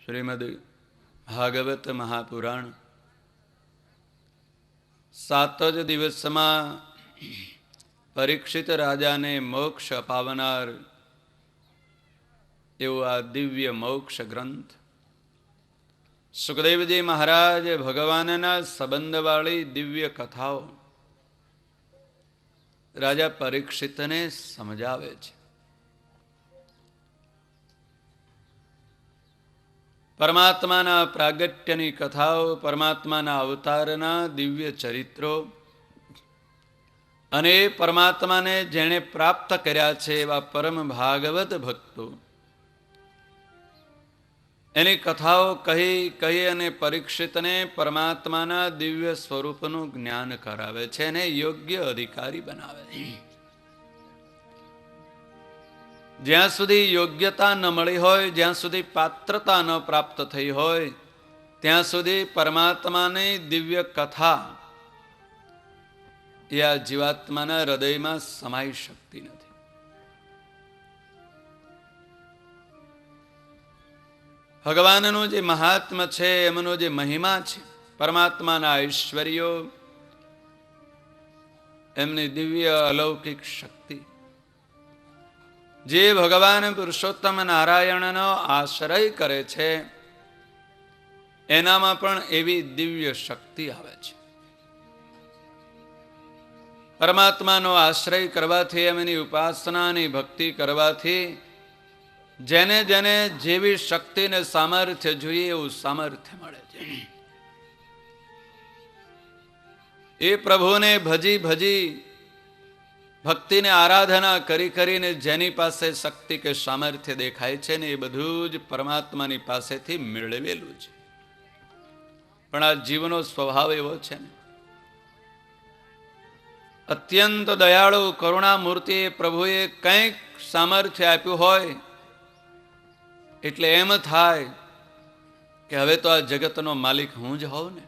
શ્રીમદ ભાગવત મહાપુરાણ 7 જ દિવસમાં પરીક્ષિત રાજાને મોક્ષ અપાવનાર એવો આ દિવ્ય મોક્ષ ગ્રંથ સુખદેવજી મહારાજ ભગવાનના સંબંધવાળી દિવ્ય કથાઓ રાજા પરીક્ષિતને સમજાવે છે. પરમાત્માના પ્રાગટ્યની કથાઓ, પરમાત્માના અવતારના દિવ્ય ચરિત્રો અને પરમાત્માને જેણે પ્રાપ્ત કર્યા છે એવા પરમ ભાગવત ભક્તો એની કથાઓ કહી અને પરીક્ષિતને પરમાત્માના દિવ્ય સ્વરૂપનું જ્ઞાન કરાવે છે અને યોગ્ય અધિકારી બનાવે છે. જ્યાં સુધી યોગ્યતા ન મળી હોય, જ્યાં સુધી પાત્રતા ન પ્રાપ્ત થઈ હોય, ત્યાં સુધી પરમાત્માની દિવ્ય કથા એ આ જીવાત્માના હૃદયમાં સમાઈ શકતી નથી. ભગવાનનું જે મહાત્મ્ય છે, એમનો જે મહિમા છે, પરમાત્માના ઐશ્વર્યો, એમની દિવ્ય અલૌકિક શક્તિ, જે ભગવાન પુરુષોત્તમ નારાયણનો આશ્રય કરે છે એનામાં પણ એવી દિવ્ય શક્તિ આવે છે. પરમાત્માનો આશ્રય કરવાથી, એમની ઉપાસનાની ભક્તિ કરવાથી જેને જેને જેવી શક્તિ ને સામર્થ્ય જોઈએ એવું સામર્થ્ય મળે છે. એ પ્રભુને ભજી ભજી ભક્તિને આરાધના કરી કરીને જેની પાસે શક્તિ કે સામર્થ્ય દેખાય છે ને એ બધું જ પરમાત્માની પાસેથી મેળવેલું છે. પણ આ જીવનો સ્વભાવ એવો છે ને, અત્યંત દયાળુ કરુણામૂર્તિ પ્રભુએ કંઈક સામર્થ્ય આપ્યું હોય એટલે એમ થાય કે હવે તો આ જગતનો માલિક હું જ હોઉં ને,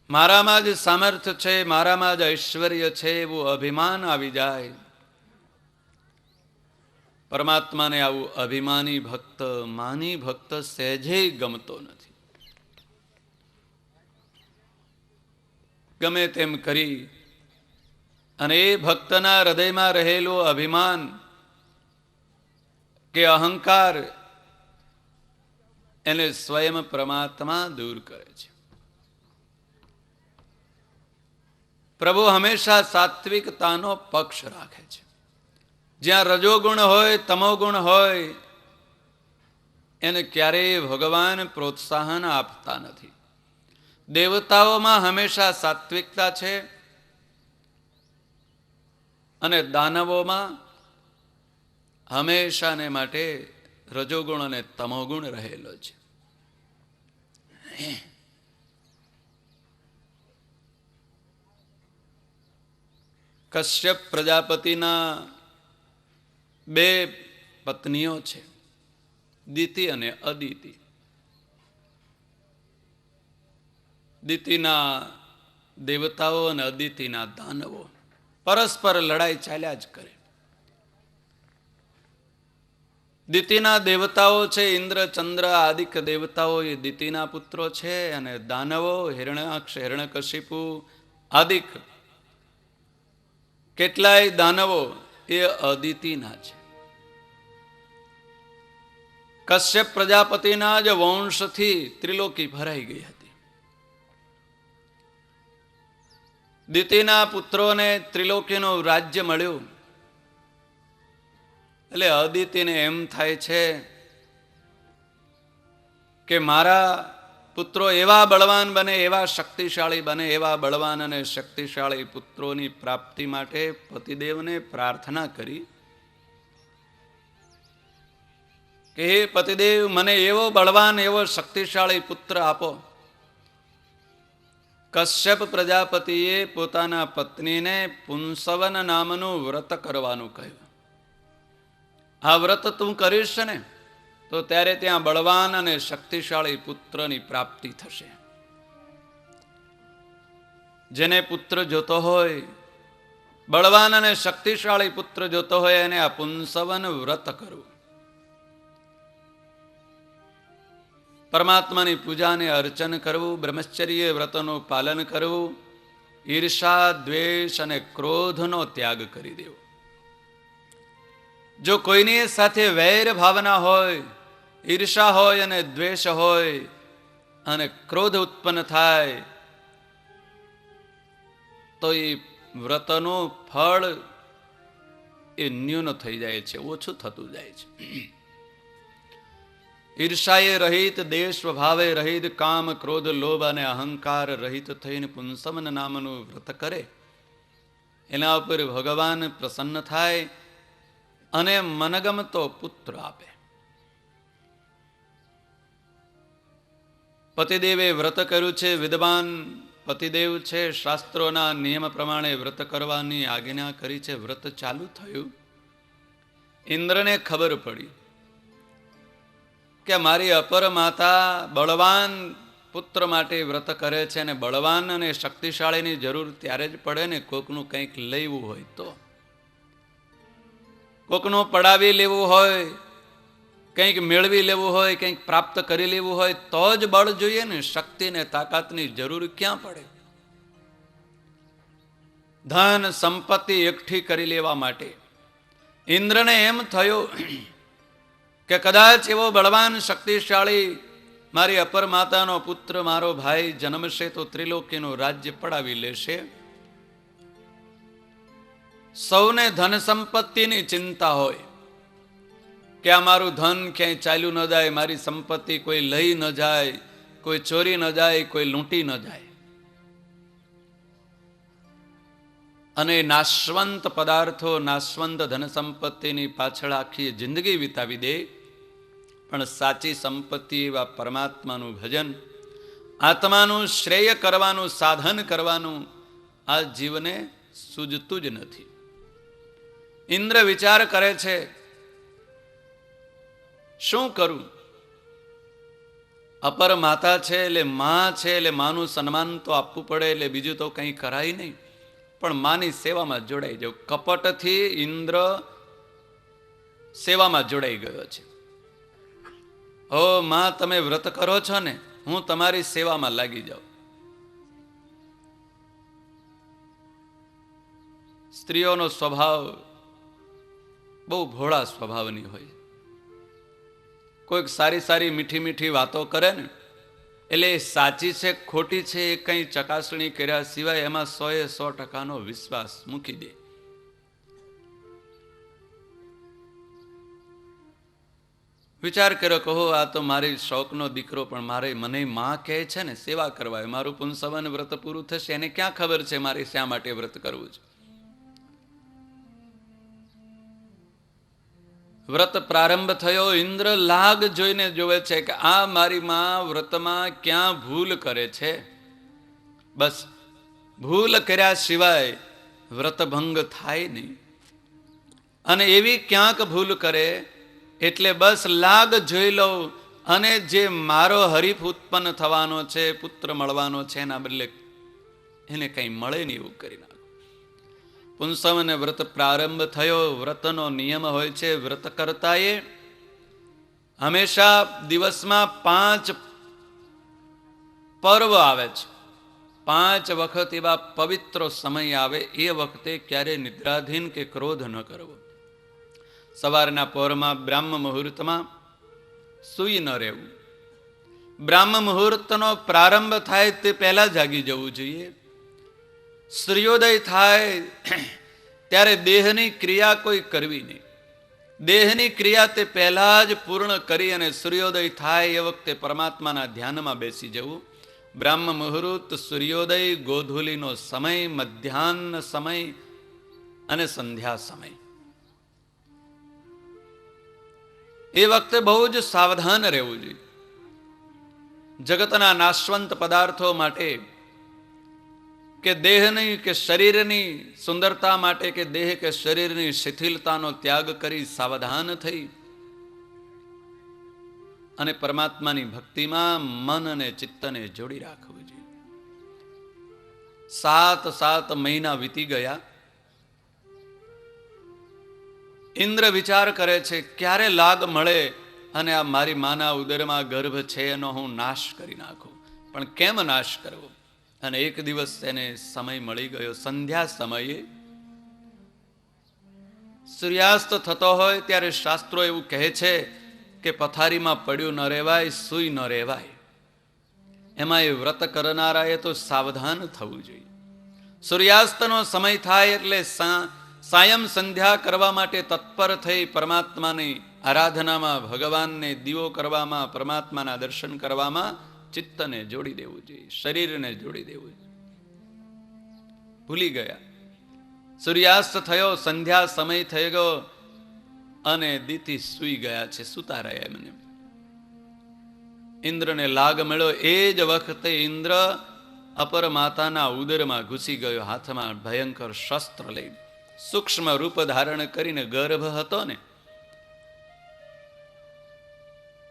મારામાં જ સામર્થ્ય છે, મારામાં જ ઐશ્વર્ય છે, એવું અભિમાન આવી જાય. પરમાત્માને આવું અભિમાની ભક્ત, માની ભક્ત સહેજે ગમતો નથી. ગમે તેમ કરી અને એ ભક્તના હૃદયમાં રહેલું અભિમાન કે અહંકાર એને સ્વયં પરમાત્મા દૂર કરે છે. પ્રભુ હંમેશા સાત્વિકતાનો પક્ષ રાખે છે. જ્યાં રજોગુણ હોય, તમોગુણ હોય, એને ક્યારેય ભગવાન પ્રોત્સાહન આપતા નથી. દેવતાઓમાં હંમેશા સાત્વિકતા છે અને દાનવોમાં હંમેશાને માટે રજોગુણ અને તમોગુણ રહેલો છે. કશ્યપ પ્રજાપતિના 2 પત્નીઓ છે, દિતિ અને અદિતિ. દિતિના દેવતાઓ અને અદિતિના દાનવો પરસ્પર લડાઈ ચાલ્યા જ કરે. દિતિના દેવતાઓ છે ઇન્દ્ર, ચંદ્ર, આદિક દેવતાઓ, એ દિતિના પુત્રો છે, અને દાનવો હિરણ્યાક્ષ, હિરણ્યકશિપુ, આદિક કેટલાય દાનવો એ અદિતિના છે. કશ્યપ પ્રજાપતિના જ વંશથી ત્રિલોકી ભરાઈ ગઈ હતી. દિતિના પુત્રોને ત્રિલોકીનું રાજ્ય મળ્યું એટલે અદિતિને એમ થાય છે કે મારા પુત્રો એવા બળવાન બને, એવા શક્તિશાળી બને, એવા બળવાન અને શક્તિશાળી પુત્રોની પ્રાપ્તિ માટે પતિદેવને પ્રાર્થના કરી કે હે પતિદેવ, મને એવો બળવાન, એવો શક્તિશાળી પુત્ર આપો. કશ્યપ પ્રજાપતિએ પોતાના પત્નીને પુંસવન નામનું વ્રત કરવાનું કહ્યું. આ વ્રત તું કરીશ ને તો ત્યારે ત્યાં બળવાન અને શક્તિશાળી પુત્રની પ્રાપ્તિ થશે. જેને પુત્ર જોતો હોય, બળવાન અને શક્તિશાળી પુત્ર જોતો હોય, એને આ પુંસવન વ્રત કરવું. પરમાત્માની પૂજાને અર્ચન કરવું, બ્રહ્મચર્ય વ્રતનું પાલન કરવું, ઈર્ષા, દ્વેષ અને ક્રોધનો ત્યાગ કરી દેવો. જો કોઈની સાથે વૈર ભાવના હોય, ઈર્ષા હોય અને દ્વેષ હોય અને ક્રોધ ઉત્પન્ન થાય તો એ વ્રતનું ફળ એ ન્યૂન થઈ જાય છે, ઓછું થતું જાય છે. ઈર્ષાએ રહિત, દેશ ભાવે રહિત, કામ, ક્રોધ, લોભ અને અહંકાર રહિત થઈને પુંસવન નામનું વ્રત કરે, એના ઉપર ભગવાન પ્રસન્ન થાય અને મનગમતો પુત્ર આપે. પતિદેવે વ્રત કર્યું છે, વિદ્વાન પતિદેવ છે, શાસ્ત્રોના નિયમ પ્રમાણે વ્રત કરવાની આજ્ઞા કરી છે. વ્રત ચાલુ થયું, ઇન્દ્રને ખબર પડી કે મારી અપર માતા બળવાન પુત્ર માટે વ્રત કરે છે અને બળવાન અને શક્તિશાળીની જરૂર ત્યારે જ પડે ને કોકનું કંઈક લેવું હોય તો, કોકનું પડાવી લેવું હોય, કંઈક મેળવી લેવું હોય, કંઈક પ્રાપ્ત કરી લેવું હોય તો જ બળ જોઈએ ને. શક્તિ ને તાકાતની જરૂર ક્યાં પડે? ધન સંપત્તિ એકઠી કરી લેવા માટે ઇન્દ્રને એમ થયું કે કદાચ એવો બળવાન શક્તિશાળી મારી અપર માતાનો પુત્ર મારો ભાઈ જન્મશે તો ત્રિલોકીનું રાજ્ય પડાવી લેશે. સૌને ધન સંપત્તિની ચિંતા હોય કે આ મારું ધન ક્યાંય ચાલ્યું ન જાય, મારી સંપત્તિ કોઈ લઈ ન જાય, કોઈ ચોરી ન જાય, કોઈ લૂંટી ન જાય. અને નાશવંત પદાર્થો, નાશવંત ધન સંપત્તિની પાછળ આખી જિંદગી વિતાવી દે, પણ સાચી સંપત્તિ એવા પરમાત્માનું ભજન, આત્માનું શ્રેય કરવાનું સાધન કરવાનું આ જીવને સૂઝતું જ નથી. ઇન્દ્ર વિચાર કરે છે શું કરું? અપર માતા છે એટલે માં છે એટલે માનું સન્માન તો આપવું પડે, એટલે બીજું તો કંઈ કરાય નહીં, પણ માની સેવામાં જોડાઈ જાવ. કપટથી ઇન્દ્ર સેવામાં જોડાઈ ગયો છે. ઓ માં, તમે વ્રત કરો છો ને, હું તમારી સેવામાં લાગી જાઉં. સ્ત્રીઓનો સ્વભાવ બહુ ભોળા સ્વભાવની હોય. કોઈક સારી સારી મીઠી મીઠી વાતો કરે ને એટલે સાચી છે ખોટી છે એ કંઈ ચકાસણી કર્યા સિવાય એમાં 100% વિશ્વાસ મૂકી દે. વિચાર કર્યો, કહો આ તો મારી શોકનો દીકરો, પણ મને માં કહે છે ને સેવા કરવા, મારું પુંસવન વ્રત પૂરું થશે, એને ક્યાં ખબર છે મારે શા માટે વ્રત કરવું છે. વ્રત પ્રારંભ થયો. ઇન્દ્ર લાગ જોઈને જોવે છે કે આ મારી માં વ્રતમાં ક્યાં ભૂલ કરે છે. બસ ભૂલ કર્યા સિવાય વ્રતભંગ થાય નહીં, અને એવી ક્યાંક ભૂલ કરે એટલે બસ લાગ જોઈ લઉં અને જે મારો હરીફ ઉત્પન્ન થવાનો છે, પુત્ર મળવાનો છે, એના બદલે એને કંઈ મળે નહીં એવું કરી નાખો. પુંસવન વ્રત પ્રારંભ થયો. વ્રતનો નિયમ હોય છે, વ્રત કરતાએ હંમેશા દિવસમાં 5 પર્વ આવે છે, 5 વખત એવા પવિત્ર સમય આવે, એ વખતે ક્યારે નિદ્રાધીન કે ક્રોધ ન કરવો. સવારના પહોરમાં બ્રાહ્મ મુહૂર્તમાં સૂઈ ન રહેવું. બ્રાહ્મ મુહૂર્તનો પ્રારંભ થાય તે પહેલા જાગી જવું જોઈએ. સૂર્યોદય થાય ત્યારે દેહની ક્રિયા કોઈ કરવી નહીં. દેહની ક્રિયા તે પહેલા જ પૂર્ણ કરી અને સૂર્યોદય થાય એ વખતે પરમાત્માના ધ્યાનમાં બેસી જવું. બ્રાહ્મ મુહૂર્ત, સૂર્યોદય, ગોધૂલીનો સમય, મધ્યાહન સમય અને સંધ્યા સમય, એ વખતે બહુ જ સાવધાન રહેવું જોઈએ. જગતના નાશવંત પદાર્થો માટે કે દેહની કે શરીરની સુંદરતા માટે કે દેહ કે શરીરની શિથિલતાનો ત્યાગ કરી સાવધાન થઈ અને પરમાત્માની ભક્તિમાં મન અને ચિત્તને જોડી રાખવું જોઈએ. 7 મહિના વીતી ગયા. ઇન્દ્ર વિચાર કરે છે ક્યારે લાગ મળે અને આ મારી માના ઉદરમાં ગર્ભ છે એનો હું નાશ કરી નાખું. પણ કેમ નાશ કરવો? અને એક દિવસ એને સમય મળી ગયો. સંધ્યા સમયે સૂર્યાસ્ત થતો હોય ત્યારે શાસ્ત્રો એવું કહે છે કે પથારીમાં પડ્યું ન રહેવાય, સૂઈ ન રહેવાય. એમાં એ વ્રત કરનારાએ તો સાવધાન થવું જોઈએ. સૂર્યાસ્તનો સમય થાય એટલે સાયમ સંધ્યા કરવા માટે તત્પર થઈ પરમાત્માની આરાધનામાં, ભગવાનને દીવો કરવામાં, પરમાત્માના દર્શન કરવામાં ચિત્તને જોડી દેવું જોઈએ, શરીરને જોડી દેવું જોઈએ. ભૂલી ગયા. સૂર્યાસ્ત થયો, સંધ્યા સમય થઈ ગયો અને દીતિ સૂઈ ગયા છે, સૂતા રહ્યા એમને. ઇન્દ્રને લાગ મળ્યો. એ જ વખતે ઇન્દ્ર અપર માતાના ઉદરમાં ઘૂસી ગયો, હાથમાં ભયંકર શસ્ત્ર લઈ, સૂક્ષ્મ રૂપ ધારણ કરીને. ગર્ભ હતો ને,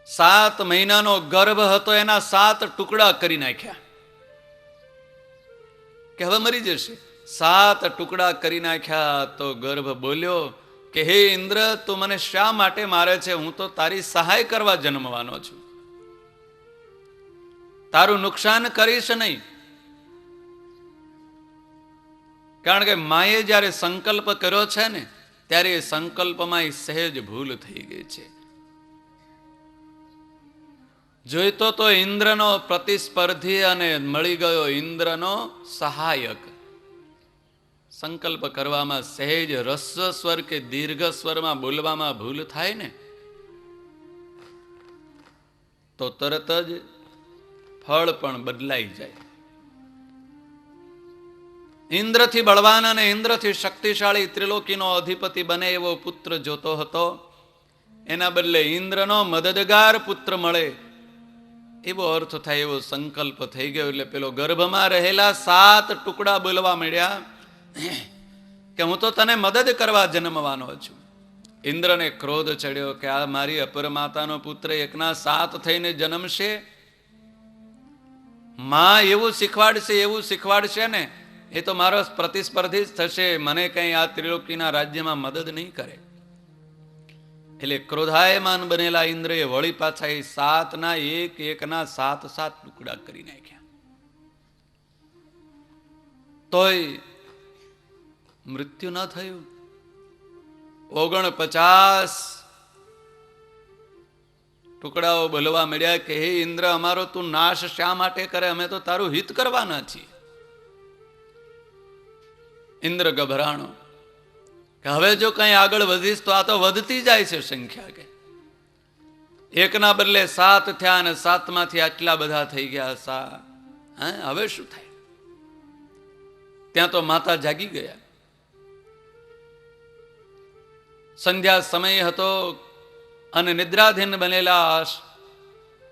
7 મહિનાનો ગર્ભ હતો, એના 7 ટુકડા કરી નાખ્યા કે હવે મરી જશે. 7 ટુકડા કરી નાખ્યા. તો ગર્ભ બોલ્યો કે હે ઇન્દ્ર, તું મને શા માટે મારે છે? હું તો તારી સહાય કરવા જન્મવાનો છું, તારું નુકસાન કરીશ નહીં. કારણ કે માએ જ્યારે સંકલ્પ કર્યો છે ને, ત્યારે એ સંકલ્પમાં સહેજ ભૂલ થઈ ગઈ છે. જોઈતો તો ઇન્દ્રનો પ્રતિસ્પર્ધી અને મળી ગયો ઇન્દ્રનો સહાયક. સંકલ્પ કરવામાં સહેજ રસ્વ સ્વર કે દીર્ઘ સ્વરમાં બોલવામાં ભૂલ થાય ને, તો તરત જ ફળ પણ બદલાઈ જાય. ઇન્દ્રથી બળવાન અને ઇન્દ્રથી શક્તિશાળી ત્રિલોકીનો અધિપતિ બને એવો પુત્ર જોતો હતો. એના બદલે ઇન્દ્રનો મદદગાર પુત્ર મળે એવો અર્થ થાય, એવો સંકલ્પ થઈ ગયો. એટલે પેલો ગર્ભમાં રહેલા 7 ટુકડા બોલવા મળ્યા કે હું તો તને મદદ કરવા જન્મવાનો છું. ઇન્દ્રને ક્રોધ ચડ્યો કે આ મારી અપર માતાનો પુત્ર એકના 7 થઈને જન્મશે. માં એવું શીખવાડશે ને, એ તો મારો પ્રતિસ્પર્ધી જ થશે, મને કઈ આ ત્રિલોકીના રાજ્યમાં મદદ નહીં કરે. એટલે ક્રોધાયમાન બનેલા ઇન્દ્રએ વળી પાછા એ 7ના એકના 7 ટુકડા કરી નાખ્યા. તોય મૃત્યુ ન થયું. 49 ટુકડાઓ બોલવા મળ્યા કે હે ઇન્દ્ર, અમારો તું નાશ શા માટે કરે? અમે તો તારું હિત કરવાના છીએ. ઇન્દ્ર ગભરાણો કે હવે જો કઈ આગળ વધીશ તો આ તો વધતી જાય છે સંખ્યા. કે એકના બદલે 7 થયા અને 7માંથી આટલા બધા થઈ ગયા. હવે શું થાય? ત્યાં તો માતા જાગી ગયા. સંધ્યા સમય હતો અને નિદ્રાધીન બનેલા,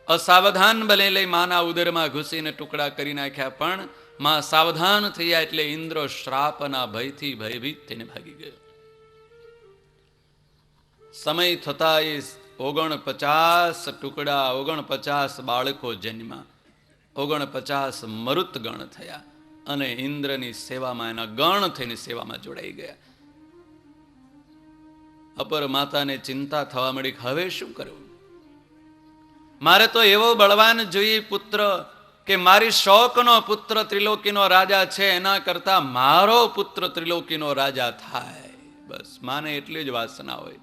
અસાવધાન બનેલી માના ઉદરમાં ઘૂસીને ટુકડા કરી નાખ્યા. પણ માં સાવધાન થયા એટલે ઇન્દ્ર શ્રાપના ભયથી ભયભીત થઈને ભાગી ગયો. સમય થતા એ 49 ટુકડા, 49 બાળકો જન્મ્યા, 49 મરુત ગણ થયા અને ઇન્દ્રની સેવામાં, એના ગણ થઈને સેવામાં જોડાઈ ગયા. અપર માતાને ચિંતા થવા મળી, હવે શું કરવું? મારે તો એવો બળવાન જોઈએ પુત્ર કે મારી શોકનો પુત્ર ત્રિલોકીનો રાજા છે, એના કરતા મારો પુત્ર ત્રિલોકીનો રાજા થાય. બસ માને એટલી જ વાસના હોય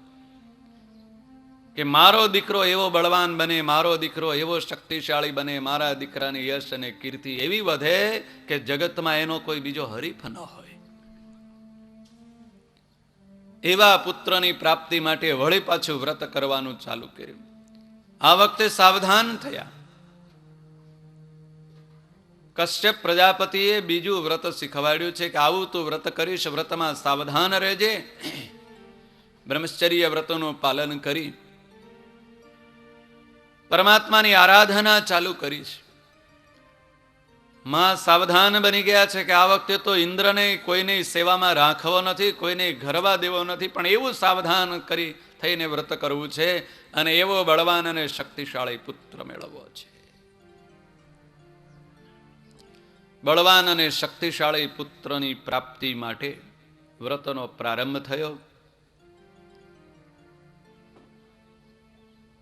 કે મારો દીકરો એવો બળવાન બને, મારો દીકરો એવો શક્તિશાળી બને, મારા દીકરાની યશ અને કીર્તિ એવી વધે કે જગતમાં એનો કોઈ બીજો હરીફ ન હોય. એવા પુત્રની પ્રાપ્તિ માટે વળી પાછું વ્રત કરવાનું ચાલુ કર્યું. આ વખતે સાવધાન થયા. કશ્યપ પ્રજાપતિએ બીજું વ્રત શીખવાડ્યું છે કે આવું તું વ્રત કરીશ, વ્રતમાં સાવધાન રહેજે, બ્રહ્મચર્ય વ્રતોનું પાલન કરી પરમાત્માની આરાધના ચાલુ કરીશ. માં સાવધાન બની ગયા છે કે આ વખતે તો ઇન્દ્રને કોઈની સેવામાં રાખવો નથી, કોઈને ઘરવા દેવો નથી, પણ એવું સાવધાન કરી થઈને વ્રત કરવું છે અને એવો બળવાન અને શક્તિશાળી પુત્ર મેળવવો છે. બળવાન અને શક્તિશાળી પુત્રની પ્રાપ્તિ માટે વ્રતનો પ્રારંભ થયો.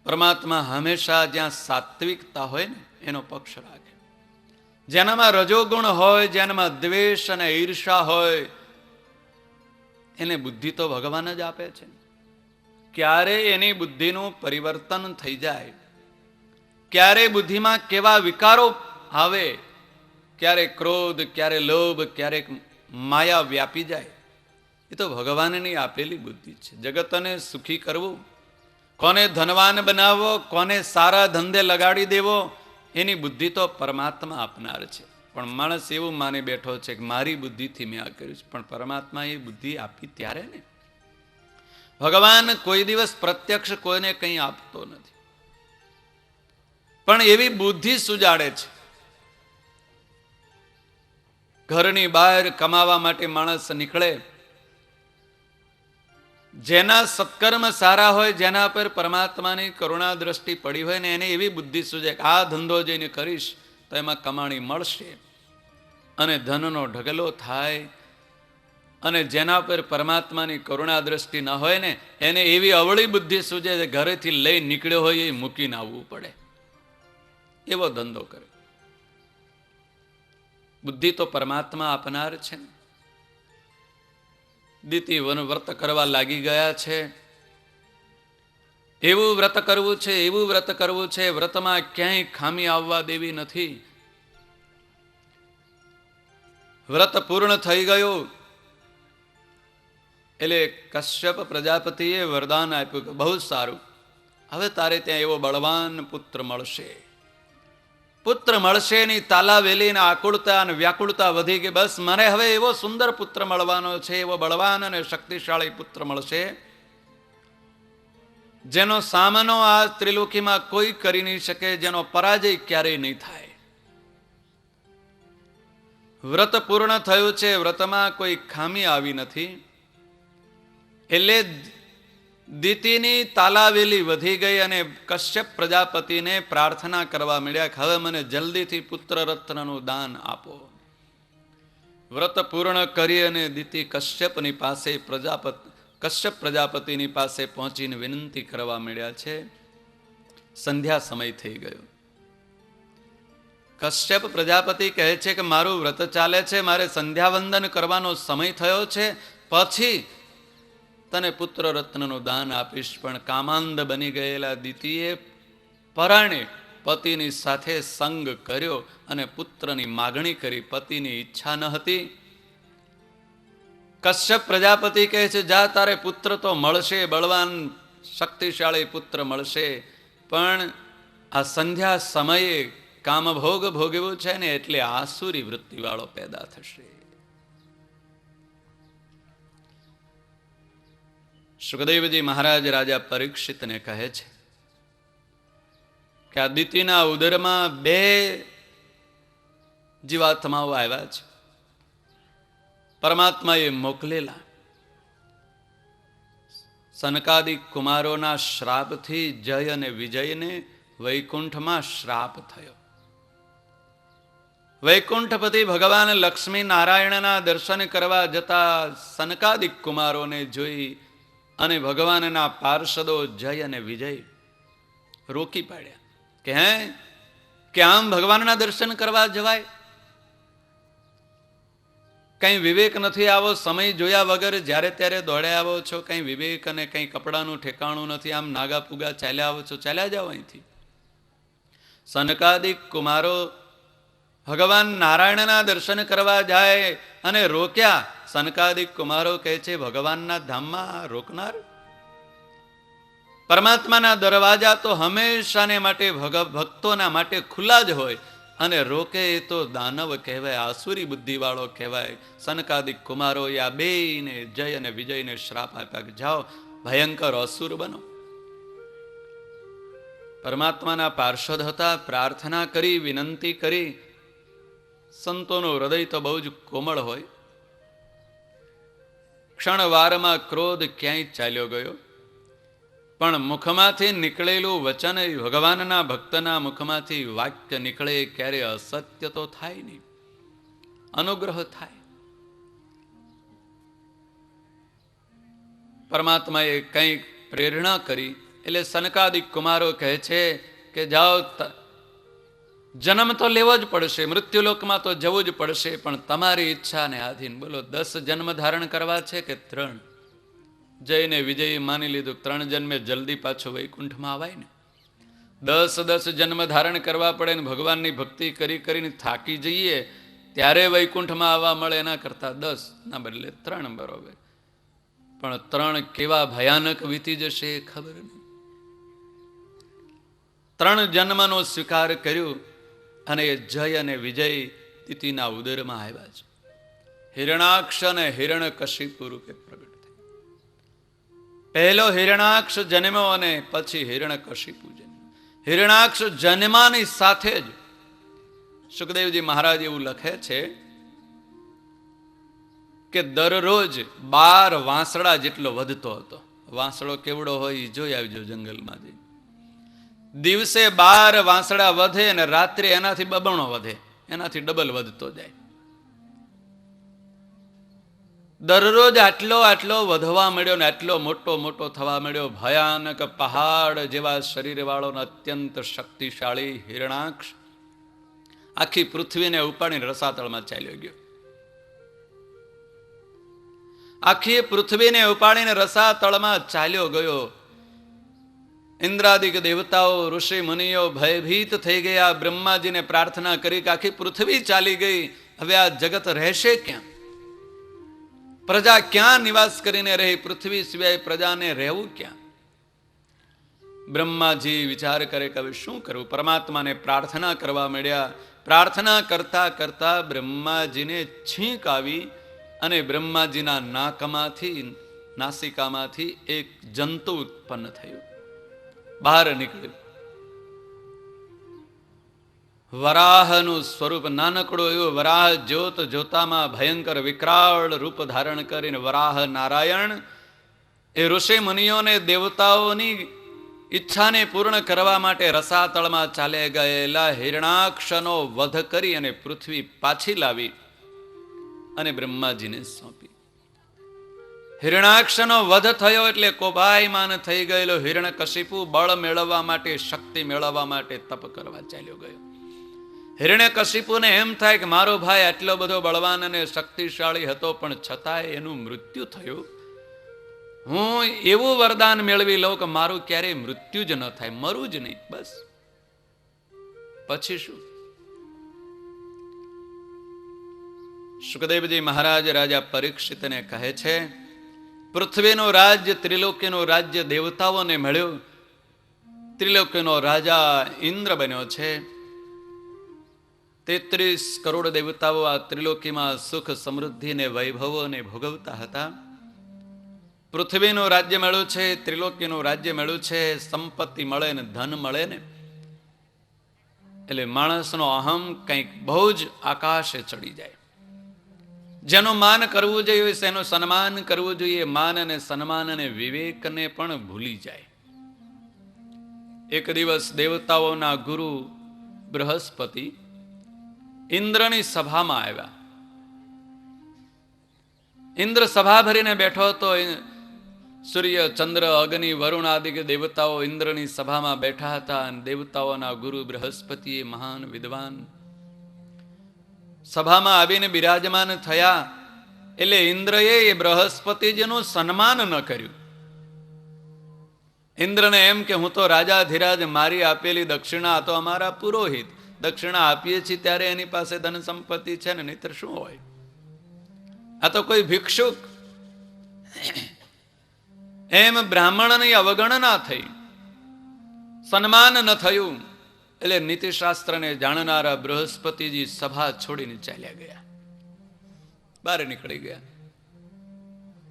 પરમાત્મા હંમેશા જ્યાં સાત્વિકતા હોય ને એનો પક્ષ રાખે. જેનામાં રજોગુણ હોય, જેનામાં દ્વેષ અને ઈર્ષા હોય, એને બુદ્ધિ તો ભગવાન જ આપે છે. ક્યારે એની બુદ્ધિનું પરિવર્તન થઈ જાય, ક્યારે બુદ્ધિમાં કેવા વિકારો આવે, ક્યારે ક્રોધ, ક્યારે લોભ, ક્યારેક માયા વ્યાપી જાય, એ તો ભગવાનની આપેલી બુદ્ધિ છે. જગતને સુખી કરવું, કોને ધનવાન બનાવવો, કોને સારા ધંધે લગાડી દેવો, એની બુદ્ધિ તો પરમાત્મા આપનાર છે. પણ માણસ એવું માની બેઠો છે કે મારી બુદ્ધિથી મેં આ કર્યું છે. પણ પરમાત્મા એ બુદ્ધિ આપી ત્યારે ને. ભગવાન કોઈ દિવસ પ્રત્યક્ષ કોઈને કંઈ આપતો નથી, પણ એવી બુદ્ધિ સુજાડે છે. ઘરની બહાર કમાવા માટે માણસ નીકળે, જેના સત્કર્મ સારા હોય, જેના પર પરમાત્માની કરુણા દ્રષ્ટિ પડી હોય ને, એને એવી બુદ્ધિ સૂજે કે આ ધંધો જઈને કરીશ તો એમાં કમાણી મળશે અને ધનનો ઢગલો થાય. અને જેના પર પરમાત્માની કરુણા દ્રષ્ટિ ન હોય ને, એને એવી અવળી બુદ્ધિ સૂજે કે ઘરેથી લઈ નીકળ્યો હોય એ મૂકીને આવવું પડે, એવો ધંધો કરે. બુદ્ધિ તો પરમાત્મા આપનાર છે. દીતિ વ્રત કરવા લાગી ગયા છે. એવું વ્રત કરવું છે, એવું વ્રત કરવું છે, વ્રતમાં ક્યાંય ખામી આવવા દેવી નથી. વ્રત પૂર્ણ થઈ ગયું એટલે કશ્યપ પ્રજાપતિએ વરદાન આપ્યું કે બહુ સારું, હવે તારે ત્યાં એવો બળવાન પુત્ર મળશે. પુત્ર મળશે ની તાલાવેલી ને આકુળતા અને વ્યાકુળતા વધી ગઈ. બસ મને હવે એવો સુંદર પુત્ર મળવાનો છે, એવો બળવાન અને શક્તિશાળી પુત્ર મળશે, જેનો સામનો આ ત્રિલોકીમાં કોઈ કરી નહીં શકે, જેનો પરાજય ક્યારેય નહીં થાય. વ્રત પૂર્ણ થયું છે, વ્રતમાં કોઈ ખામી આવી નથી. એટલે દીતિની તાલાવેલી વધી ગઈ અને કશ્યપ પ્રજાપતિને પ્રાર્થના કરવા મળ્યા કે હવે મને જલ્દીથી પુત્ર રત્નનું દાન આપો. વ્રત પૂર્ણ કરી અને દીતિ કશ્યપની પાસે કશ્યપ પ્રજાપતિની પાસે પહોંચીને વિનંતી કરવા મળ્યા છે. સંધ્યા સમય થઈ ગયો. કશ્યપ પ્રજાપતિ કહે છે કે મારું વ્રત ચાલે છે, મારે સંધ્યાવંદન કરવાનો સમય થયો છે, પછી તને પુત્ર રત્નનું દાન આપીશ. પણ કામાંધ બની ગયેલા દીતિએ પરાણે પતિની સાથે સંગ કર્યો અને પુત્રની માગણી કરી. પતિની ઈચ્છા ન હતી. કશ્યપ પ્રજાપતિ કહે છે જા, તારે પુત્ર તો મળશે, બળવાન શક્તિશાળી પુત્ર મળશે, પણ આ સંધ્યા સમયે કામભોગ ભોગવ્યું છે ને, એટલે આસુરી વૃત્તિવાળો પેદા થશે. સુખદેવજી મહારાજ રાજા પરીક્ષિતને કહે છે કે આ દીતિના ઉદરમાં 2 જીવાત્માઓ આવ્યા છે, પરમાત્માએ મોકલેલા. સનકાદિક કુમારોના શ્રાપથી જય અને વિજયને વૈકુંઠમાં શ્રાપ થયો. વૈકુંઠપતિ ભગવાન લક્ષ્મી નારાયણના દર્શન કરવા જતા સનકાદિક કુમારોને જોઈ અને ભગવાનના પાર્ષદો જય અને વિજય રોકી પાડ્યા કે આમ ભગવાનના દર્શન કરવા જવાય? કંઈ વિવેક નથી, આવો સમય જોયા વગર જ્યારે ત્યારે દોડ્યા આવો છો, કંઈ વિવેક અને કંઈ કપડાનું ઠેકાણું નથી, આમ નાગા પુગા ચાલ્યા આવો છો, ચાલ્યા જાઓ અહીંથી. સનકાદિક કુમારો ભગવાન નારાયણના દર્શન કરવા જાય અને રોક્યા. સનકાદિક કુમારો કહે છે ભગવાનના ધામમાં રોકનાર? પરમાત્માના દરવાજા તો હંમેશાને માટે ભક્તોના માટે ખુલ્લા જ હોય, અને રોકે એ તો દાનવ કહેવાય, આસુરી બુદ્ધિવાળો કહેવાય. સનકાદિક કુમારો આ બેયને જય અને વિજયને શ્રાપ આપ્યા કે જાઓ ભયંકર અસુર બનો. પરમાત્માના પાર્ષદ હતા, પ્રાર્થના કરી, વિનંતી કરી. સંતોનું હૃદય તો બહુ જ કોમળ હોય. ક્ષણવારમાં ક્રોધ ક્યાંય ચાલ્યો ગયો, પણ મુખમાંથી નીકળેલું વચન, ભગવાનના ભક્તના મુખમાંથી વાક્ય નીકળે ક્યારે અસત્ય તો થાય નહીં, અનુગ્રહ થાય. પરમાત્માએ કંઈક પ્રેરણા કરી એટલે સનકાદિક કુમારો કહે છે કે જાઓ, જન્મ તો લેવો જ પડશે, મૃત્યુલોકમાં તો જવું જ પડશે, પણ તમારી ઈચ્છાને આધીન. બોલો 10 જન્મ ધારણ કરવા છે કે 3? જઈને વિજયી માની લીધું 3 જન્મે જલ્દી પાછો વૈકુંઠમાં આવાય ને. 10 જન્મ ધારણ કરવા પડે ને ભગવાનની ભક્તિ કરી કરીને થાકી જઈએ ત્યારે વૈકુંઠમાં આવવા મળે, એના કરતા 10 ના બદલે 3 બરોબર. પણ 3 કેવા ભયાનક વીતી જશે એ ખબર નહીં. 3 જન્મનો સ્વીકાર કર્યો અને એ જય અને વિજય તિથિના ઉદરમાં આવ્યા છે. હિરણાક્ષ અને હિરણ્યકશિપુ રૂપે પ્રગટ થયા. પહેલો હિરણાક્ષ જન્મ્યો અને પછી હિરણ્યકશિપુ જન્મ્યો. હિરણાક્ષ જન્માની સાથે જ સુખદેવજી મહારાજ એવું લખે છે કે દરરોજ 12 વાંસળા જેટલો વધતો હતો. વાંસળો કેવડો હોય એ જોઈ આવજો જંગલમાં જઈ. દિવસે 12 વાંસળા વધે અને રાત્રે એનાથી બમણો વધે, એનાથી ડબલ વધતો જાય. દરરોજ આટલો આટલો વધવા મળ્યો ને આટલો મોટો મોટો થવા મળ્યો. ભયાનક પહાડ જેવા શરીર વાળો અત્યંત શક્તિશાળી હિરણાક્ષ આખી પૃથ્વીને ઉપાડીને રસાતળમાં ચાલ્યો ગયો. આખી પૃથ્વીને ઉપાડીને રસાતળમાં ચાલ્યો ગયો. ઇન્દ્રાદિક દેવતાઓ ઋષિ મુનિઓ ભયભીત થઈ ગયા. બ્રહ્માજીને પ્રાર્થના કરી કે આખી પૃથ્વી ચાલી ગઈ, હવે આ જગત રહેશે ક્યાં? પ્રજા ક્યાં નિવાસ કરીને રહી? પૃથ્વી સિવાય પ્રજાને રહેવું ક્યાં? બ્રહ્માજી વિચાર કરે કે હવે શું કરવું? પરમાત્માને પ્રાર્થના કરવા માંડ્યા. પ્રાર્થના કરતા કરતા બ્રહ્માજીને છીંક આવી અને બ્રહ્માજીના નાસિકામાંથી એક જંતુ ઉત્પન્ન થયું, બહાર નીકળ્યું. વરાહનું સ્વરૂપ નાનકડું એવું. વરાહ જ્યોત જોતામાં ભયંકર વિકરાળ રૂપ ધારણ કરીને વરાહ નારાયણ એ ઋષિ મુનિઓને દેવતાઓની ઈચ્છાને પૂર્ણ કરવા માટે રસાતળમાં ચાલે ગયેલા હિરણાક્ષનો વધ કરી અને પૃથ્વી પાછી લાવી અને બ્રહ્માજીને સોંપી. હિરણાક્ષનો વધ થયો એટલે કોપાયમાન થઈ ગયેલો હિરણ્યકશિપુ બળ મેળવવા માટે, શક્તિ મેળવવા માટે તપ કરવા ચાલ્યો ગયો. હિરણ્યકશિપુને એમ થાય કે મારો ભાઈ આટલો બધો બળવાન અને શક્તિશાળી હતો પણ છતાંય એનું મૃત્યુ થયું. હું એવું વરદાન મેળવી લઉં કે મારું ક્યારેય મૃત્યુ જ ન થાય, મરું જ નહીં, બસ. પછી શું? સુખદેવજી મહારાજ રાજા પરીક્ષિતને કહે છે, પૃથ્વીનું રાજ્ય, ત્રિલોકીનું રાજ્ય દેવતાઓને મળ્યું. ત્રિલોકીનો રાજા ઇન્દ્ર બન્યો છે. 33 કરોડ દેવતાઓ આ ત્રિલોકીમાં સુખ સમૃદ્ધિ ને વૈભવોને ભોગવતા હતા. પૃથ્વીનું રાજ્ય મળ્યું છે, ત્રિલોકીનું રાજ્ય મળ્યું છે. સંપત્તિ મળે ને ધન મળે ને એટલે માણસનો અહમ કંઈક બહુ જ આકાશે ચડી જાય. જેનું માન કરવું જોઈએ તેનું સન્માન કરવું જોઈએ. માન અને સન્માન અને વિવેકને પણ ભૂલી જાય. એક દિવસ દેવતાઓના ગુરુ બૃહસ્પતિ ઇન્દ્રની સભામાં આવ્યા. ઇન્દ્ર સભા ભરીને બેઠો હતો. સૂર્ય, ચંદ્ર, અગ્નિ, વરુણ આદિ દેવતાઓ ઇન્દ્રની સભામાં બેઠા હતા. અને દેવતાઓના ગુરુ બૃહસ્પતિએ, મહાન વિદ્વાન, સભામાં આવીને બિરાજમાન થયા. એટલે ઇન્દ્રએ એ બૃહસ્પતિજીનું સન્માન ન કર્યું. ઇન્દ્રને એમ કે હું તો રાજાધિરાજ, મારી આપેલી દક્ષિણા તો અમારા પુરોહિત, દક્ષિણા આપીએ છીએ ત્યારે એની પાસે ધન સંપત્તિ છે ને, નહીતર શું હોય? આ તો કોઈ ભિક્ષુક. એમ બ્રાહ્મણની અવગણના થઈ, સન્માન ન થયું. એટલે નીતિશાસ્ત્રને જાણનારા બૃહસ્પતિજી સભા છોડીને ચાલ્યા ગયા, બહાર નીકળી ગયા.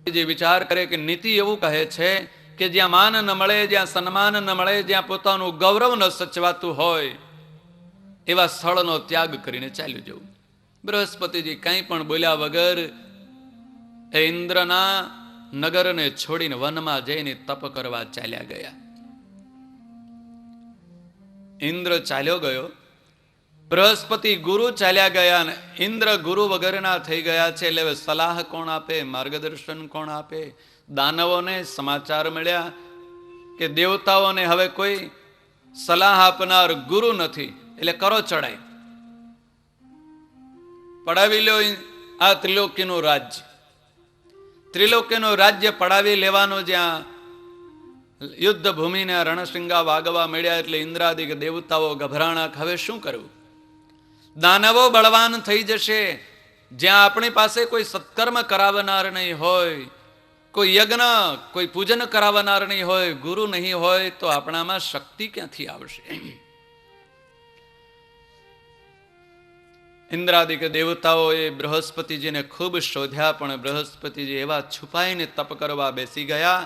જે વિચાર કરે કે નીતિ એવું કહે છે કે જ્યાં માન ન મળે, જ્યાં સન્માન ન મળે, જ્યાં પોતાનું ગૌરવ ન સચવાતું હોય એવા સ્થળનો ત્યાગ કરીને ચાલ્યું જવું. બૃહસ્પતિજી કંઈ પણ બોલ્યા વગર એ ઇન્દ્રના નગરને છોડીને વનમાં જઈને તપ કરવા ચાલ્યા ગયા. ઇન્દ્ર ચાલ્યો ગયો, બૃહસ્પતિ ગુરુ ચાલ્યા ગયા ને ઇન્દ્ર ગુરુ વગરના થઈ ગયા છે. એટલે હવે સલાહ કોણ આપે, માર્ગદર્શન કોણ આપે? દાનવોને સમાચાર મળ્યા કે દેવતાઓને હવે કોઈ સલાહ આપનાર ગુરુ નથી, એટલે કરો ચડાઈ, પડાવી લો આ ત્રિલોકીનું રાજ્ય. ત્રિલોકીનું રાજ્ય પડાવી લેવાનું જ્યાં યુદ્ધ ભૂમિને રણશૃંગા વાગવા મળ્યા એટલે ઇન્દ્રાદિક દેવતાઓ ગભરાણા, હવે શું કરવું? દાનવો બળવાન થઈ જશે. જ્યાં આપણી પાસે કોઈ સત્કર્મ કરાવનાર નહીં હોય, કોઈ યજ્ઞ કોઈ પૂજન કરાવનાર નહીં હોય, ગુરુ નહીં હોય, તો આપણામાં શક્તિ ક્યાંથી આવશે? ઇન્દ્રાદિક દેવતાઓએ બૃહસ્પતિજીને ખૂબ શોધ્યા, પણ બૃહસ્પતિજી એવા છુપાઈને તપ કરવા બેસી ગયા.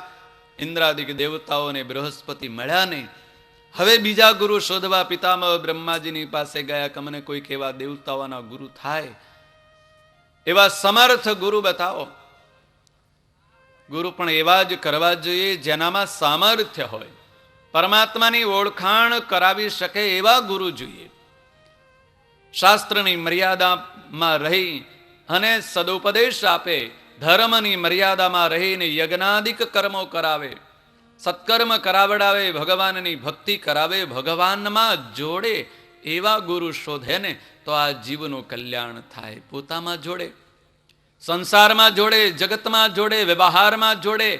ઇન્દ્રાદિક દેવતાઓને બૃહસ્પતિ મળ્યા નહીં. હવે બીજા ગુરુ શોધવા પિતામહ બ્રહ્માજીની પાસે ગયા કે મને કોઈક એવા દેવતાઓના ગુરુ થાય, એવા સમર્થ ગુરુ બતાવો. ગુરુ પણ એવા જ કરવા જોઈએ જેનામાં સામર્થ્ય હોય, પરમાત્માની ઓળખાણ કરાવી શકે એવા ગુરુ જોઈએ. શાસ્ત્રની મર્યાદામાં રહી અને સદુપદેશ આપે, ધર્મની મર્યાદામાં રહીને યજ્ઞાદિક કર્મો કરાવે, સત્કર્મ કરાવડાવે, ભગવાનની ભક્તિ કરાવે, ભગવાનમાં જોડે એવા ગુરુ શોધે ને તો આ જીવનું કલ્યાણ થાય. પોતામાં જોડે, સંસારમાં જોડે, જગતમાં જોડે, વ્યવહારમાં જોડે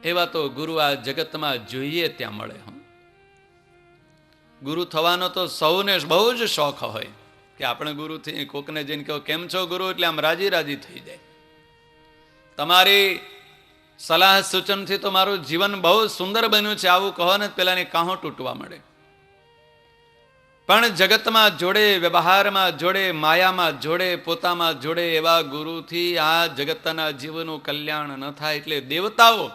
એવા તો ગુરુ આ જગતમાં જોઈએ ત્યાં મળે. ગુરુ થવાનો તો સૌને બહુ જ શોખ હોય કે આપણે ગુરુથી કોકને જઈને કહો કેમ છો ગુરુ, એટલે આમ રાજી રાજી થઈ જાય. તમારી સલાહ સૂચનથી તો મારું જીવન બહુ સુંદર બન્યું છે, આવું કહો ને પેલાની કાહો તૂટવા મળે. પણ જગતમાં જોડે, વ્યવહારમાં જોડે, માયામાં જોડે, પોતામાં જોડે એવા ગુરુથી આ જગતના જીવનું કલ્યાણ ન થાય. એટલે દેવતાઓ,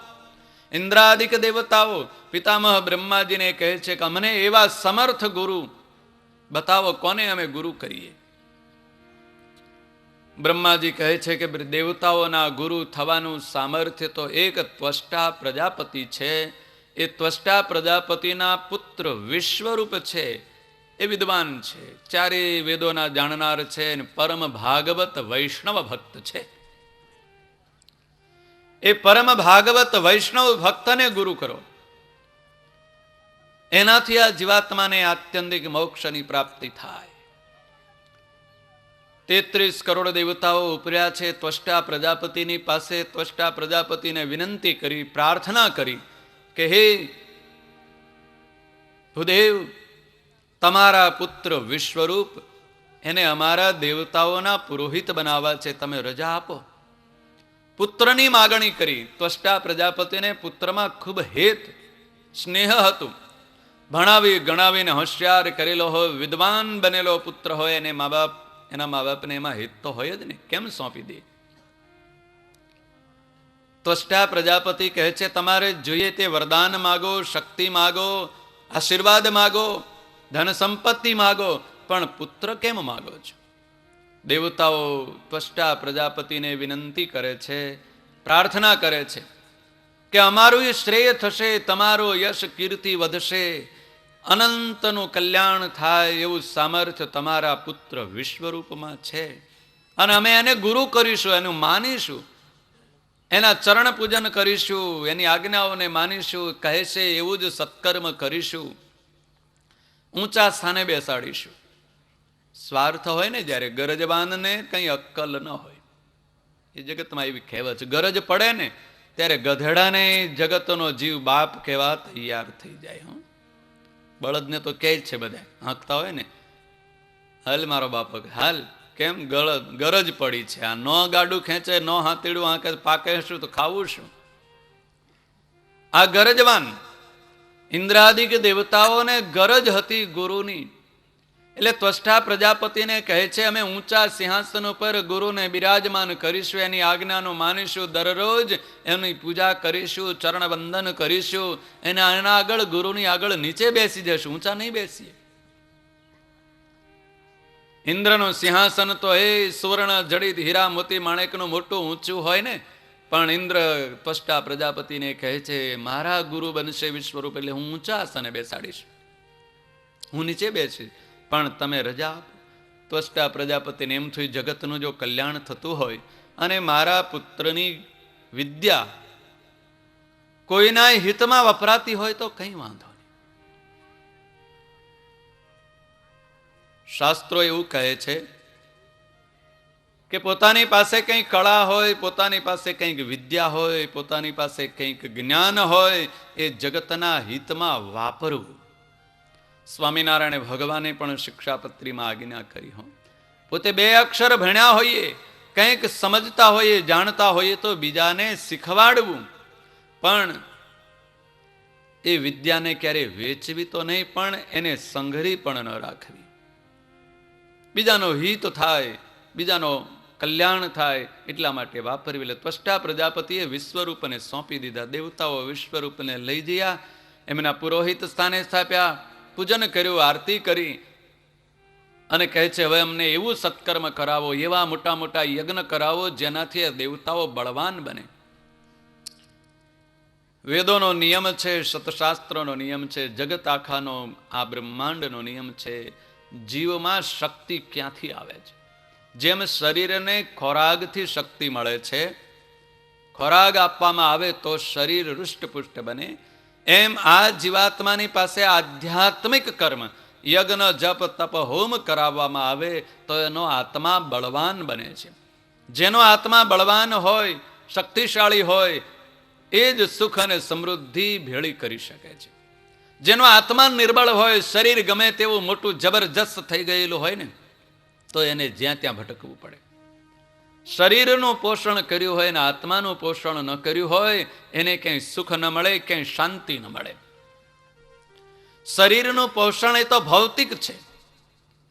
ઇન્દ્રાદિક દેવતાઓ પિતામહ બ્રહ્માજીને કહે છે કે અમને એવા સમર્થ ગુરુ બતાવો, કોને અમે ગુરુ કરીએ? બ્રહ્માજી કહે છે કે દેવતાઓના ગુરુ થવાનું સામર્થ્ય તો એક ત્વષ્ટા પ્રજાપતિ છે. એ ત્વષ્ટા પ્રજાપતિના પુત્ર વિશ્વરૂપ છે. એ વિદ્વાન છે, ચારે વેદોના જાણનાર છે, પરમ ભાગવત વૈષ્ણવ ભક્ત છે. એ પરમ ભાગવત વૈષ્ણવ ભક્તને ગુરુ કરો, એનાથી આ જીવાત્માને આત્યંતિક મોક્ષની પ્રાપ્તિ થાય. 33 કરોડ દેવતાઓ ઉપર્યા છે ત્વષ્ટા પ્રજાપતિની પાસે. ત્વષ્ટા પ્રજાપતિને વિનંતી કરી, પ્રાર્થના કરી કે હે ભૂદેવ, તમારા પુત્ર વિશ્વરૂપ, એને અમારા દેવતાઓના પુરોહિત બનાવવા છે, તમે રજા આપો. પુત્રની માગણી કરી. ત્વષ્ટા પ્રજાપતિને પુત્રમાં ખૂબ હેત સ્નેહ હતું. ભણાવી ગણાવીને હોશિયાર કરેલો હોય, વિદ્વાન બનેલો પુત્ર હોય, એને એના મા બાપને એમાં હિત તો હોય જ ને, કેમ સોંપી દે? ત્વષ્ટા પ્રજાપતિ કહે છે તમારે જોઈએ તે વરદાન માગો, શક્તિ માગો, આશીર્વાદ માગો, ધન સંપત્તિ માગો, પણ પુત્ર કેમ માગો છો? દેવતાઓ ત્વષ્ટા પ્રજાપતિને વિનંતી કરે છે, પ્રાર્થના કરે છે કે અમારું શ્રેય થશે, તમારો યશ કીર્તિ વધશે, અનંતનું કલ્યાણ થાય એવું સામર્થ્ય તમારા પુત્ર વિશ્વરૂપમાં છે, અને અમે એને ગુરુ કરીશું, એનું માનીશું, એના ચરણ પૂજન કરીશું, એની આજ્ઞાઓને માનીશું, કહે છે એવું જ સત્કર્મ કરીશું, ઊંચા સ્થાને બેસાડીશું. સ્વાર્થ હોય ને જ્યારે, ગરજવાનને કંઈ અક્કલ ન હોય. એ જગતમાં એવી કહેવત છે, ગરજ પડે ને ત્યારે ગધેડાને જગતનો જીવ બાપ કહેવા તૈયાર થઈ જાય. બળદને તો કહે છે બધા હાંકતા હોય ને, હાલ મારો બાપ, હાલ, કેમ? ગરજ પડી છે, આ નો ગાડું ખેંચે, નો હાથીડું હાંકે, પાકે શું તો ખાવું શું? આ ગરજવાન ઇન્દ્રાદિક દેવતાઓને ગરજ હતી ગુરુની. એટલે ત્વષ્ટા પ્રજાપતિને કહે છે અમે ઊંચા સિંહાસન ઉપર ગુરુને બિરાજમાન કરીશું, એની આજ્ઞાનું માનીશું, દરરોજ એની પૂજા કરીશું, ચરણ વંદન કરીશું, એના આગળ, ગુરુની આગળ નીચે બેસી જશું, ઊંચા નહીં બેસીએ. ઇન્દ્રનું સિંહાસન તો એ સુવર્ણ જડિત હીરા મોતી માણેકનું મોટું ઊંચું હોય ને, પણ ઇન્દ્ર ત્વષ્ટા પ્રજાપતિને કહે છે મારા ગુરુ બનશે વિશ્વરૂપ, એટલે હું ઊંચા આસને બેસાડીશ, હું નીચે બેસીશ, પણ તમે રજા આપો. ત્વષ્ટા પ્રજાપતિને એમ થયું જગતનું જો કલ્યાણ થતું હોય અને મારા પુત્રની વિદ્યા કોઈના હિતમાં વપરાતી હોય તો કંઈ વાંધો નહીં. શાસ્ત્રો એવું કહે છે કે પોતાની પાસે કંઈક કળા હોય, પોતાની પાસે કંઈક વિદ્યા હોય, પોતાની પાસે કંઈક જ્ઞાન હોય, એ જગતના હિતમાં વાપરવું. સ્વામિનારાયણ ભગવાને પણ શિક્ષાપત્રીમાં આજ્ઞા કરી હોય. પોતે 2 અક્ષર ભણ્યા હોઈએ, કંઈક સમજતા હોઈએ, જાણતા હોઈએ તો બીજાને શીખવાડવું, પણ એ વિદ્યાને ક્યારે વેચવી તો નહીં, પણ એને સંઘરી પણ ન રાખવી. બીજાનો હિત થાય, બીજાનો કલ્યાણ થાય એટલા માટે વાપરવી. એટલે ત્વષ્ટા પ્રજાપતિએ વિશ્વરૂપને સોંપી દીધા. દેવતાઓ વિશ્વરૂપને લઈ ગયા, એમના પુરોહિત સ્થાને સ્થાપ્યા, પૂજન કર્યું, આરતી કરી, અને કહે છે હવે અમને એવું સત્કર્મ કરાવો, એવા મોટા મોટા યજ્ઞ કરાવો જેનાથી દેવતાઓ બળવાન બને. વેદોનો નિયમ છે, સતશાસ્ત્રોનો નિયમ છે, જગત આખાનો આ બ્રહ્માંડનો નિયમ છે. જીવમાં શક્તિ ક્યાંથી આવે છે? જેમ શરીરને ખોરાકથી શક્તિ મળે છે, ખોરાક આપવામાં આવે તો શરીર હૃષ્ટપુષ્ટ બને, એમ આ જીવાત્માની પાસે આધ્યાત્મિક કર્મ, યજ્ઞ, જપ, તપ, હોમ કરાવવામાં આવે તો એનો આત્મા બળવાન બને છે. જેનો આત્મા બળવાન હોય, શક્તિશાળી હોય, એ જ સુખ અને સમૃદ્ધિ ભેળી કરી શકે છે. જેનો આત્મા નિર્બળ હોય, શરીર ગમે તેવું મોટું જબરજસ્ત થઈ ગયેલું હોય ને તો એને જ્યાં ત્યાં ભટકવું પડે. શરીરનું પોષણ કર્યું હોય ને આત્માનું પોષણ ન કર્યું હોય, એને ક્યાંય સુખ ન મળે, ક્યાંય શાંતિ ન મળે. શરીરનું પોષણ એ તો ભૌતિક છે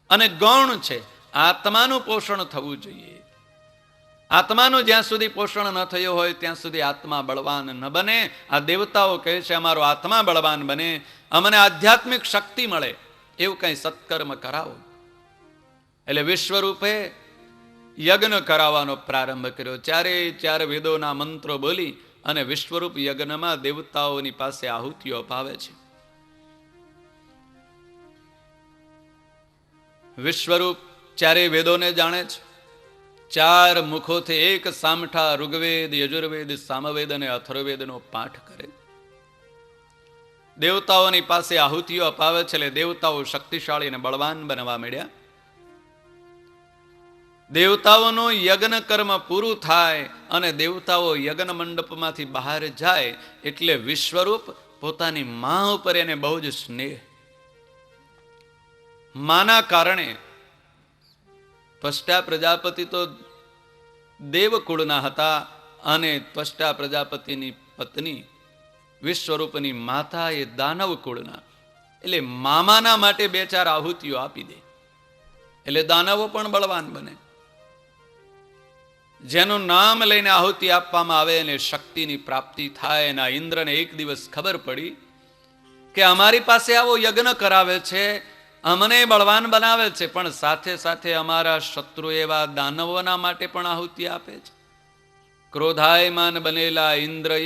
અને ગૌણ છે. આત્માનું પોષણ થવું જોઈએ. આત્માનું જ્યાં સુધી પોષણ ન થયું હોય ત્યાં સુધી આત્મા બળવાન ન બને. આ દેવતાઓ કહે છે અમારો આત્મા બળવાન બને, અમને આધ્યાત્મિક શક્તિ મળે, એવું કંઈ સત્કર્મ કરાવો. એટલે વિશ્વરૂપે યજ્ઞ કરાવવાનો પ્રારંભ કર્યો. 4 વેદોના મંત્રો બોલી અને વિશ્વરૂપ યજ્ઞમાં દેવતાઓની પાસે આહુતિઓ અપાવે છે. વિશ્વરૂપ 4 વેદોને જાણે છે. 4 મુખોથી એક સામઠા ઋગ્વેદ, યજુર્વેદ, સામવેદ અને અથર્વવેદનો પાઠ કરે. દેવતાઓની પાસે આહુતિઓ અપાવે છે. એટલે દેવતાઓ શક્તિશાળી અને બળવાન બનવા માંડ્યા. દેવતાઓનું યજ્ઞ કર્મ પૂરું થાય અને દેવતાઓ યજ્ઞ મંડપમાંથી બહાર જાય એટલે વિશ્વરૂપ પોતાની મા ઉપર એને બહુ જ સ્નેહ. માના કારણે ત્વષ્ટા પ્રજાપતિ તો દેવકુળના હતા અને ત્વષ્ટા પ્રજાપતિની પત્ની વિશ્વરૂપની માતા એ દાનવ કુળના. એટલે મામાના માટે 2-4 આહુતિઓ આપી દે એટલે દાનવો પણ બળવાન બને. જેનું નામ લઈને આહુતિ આપવામાં આવે અને શક્તિની પ્રાપ્તિ થાય. એના ઇન્દ્રને એક દિવસ ખબર પડી કે અમારી પાસે આવો યજ્ઞ કરાવે છે, અમને બળવાન બનાવે છે, પણ સાથે સાથે અમારા શત્રુ એવા દાનવોના માટે પણ આહુતિ આપે છે. ક્રોધાયમાન બનેલા ઇન્દ્રએ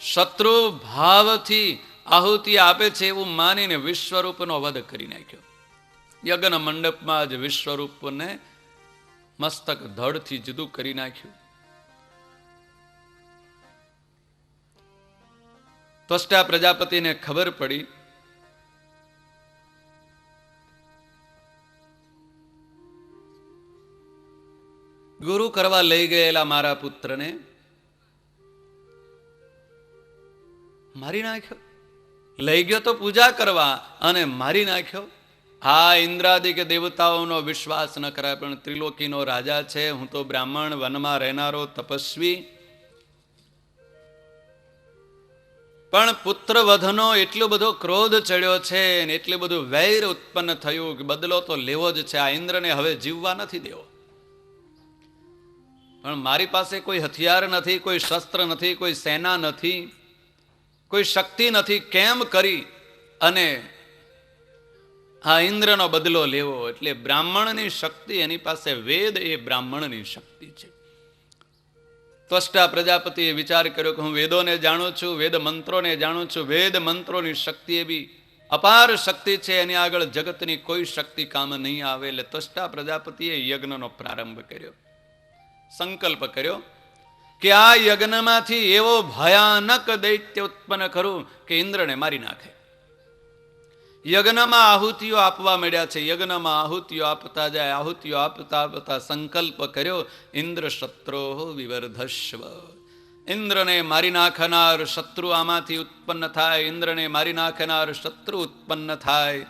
શત્રુ ભાવથી આહુતિ આપે છે એવું માનીને વિશ્વરૂપનો વધ કરી નાખ્યો. યજ્ઞ મંડપમાં જ વિશ્વરૂપને મસ્તક ધડથી જુદું કરી નાખ્યું. ત્વષ્ટા પ્રજાપતિને ખબર પડી. ગુરુ કરવા લઈ ગયેલા મારા પુત્રને મારી નાખ્યો. લઈ ગયો તો પૂજા કરવા અને મારી નાખ્યો. હા, ઇન્દ્રાદિક દેવતાઓનો વિશ્વાસ ન કરાય, પણ ત્રિલોકીનો રાજા છે, હું તો બ્રાહ્મણ, વનમાં રહેનારો તપસ્વી. પણ પુત્ર વધનો એટલો બધો ક્રોધ ચડ્યો છે ને એટલું બધું વૈર ઉત્પન્ન થયું કે બદલો તો લેવો જ છે. આ ઇન્દ્રને હવે જીવવા નથી દેવો. પણ મારી પાસે કોઈ હથિયાર નથી, કોઈ શસ્ત્ર નથી, કોઈ સેના નથી, કોઈ શક્તિ નથી. કેમ કરી અને આ ઇન્દ્રનો બદલો લેવો? એટલે બ્રાહ્મણની શક્તિ, એની પાસે વેદ એ બ્રાહ્મણની શક્તિ છે. ત્વષ્ટા પ્રજાપતિએ વિચાર કર્યો કે હું વેદોને જાણું છું, વેદ મંત્રોને જાણું છું, વેદ મંત્રોની શક્તિ એવી અપાર શક્તિ છે, એની આગળ જગતની કોઈ શક્તિ કામ નહીં આવે. એટલે ત્વષ્ટા પ્રજાપતિએ યજ્ઞનો પ્રારંભ કર્યો. સંકલ્પ કર્યો કે આ યજ્ઞમાંથી એવો ભયાનક દૈત્ય ઉત્પન્ન કરું કે ઇન્દ્રને મારી નાખે. યજ્ઞમાં આહુતિઓ આપવા મળ્યા છે. યજ્ઞમાં આહુતિઓ આપતા જાય, આહુતિઓ આપતા આપતા સંકલ્પ કર્યો, ઇન્દ્ર શત્રો વિવર્ધસ્વ. ઇન્દ્રને મારી નાખનાર શત્રુ આમાંથી ઉત્પન્ન થાય, ઇન્દ્રને મારી નાખનાર શત્રુ ઉત્પન્ન થાય.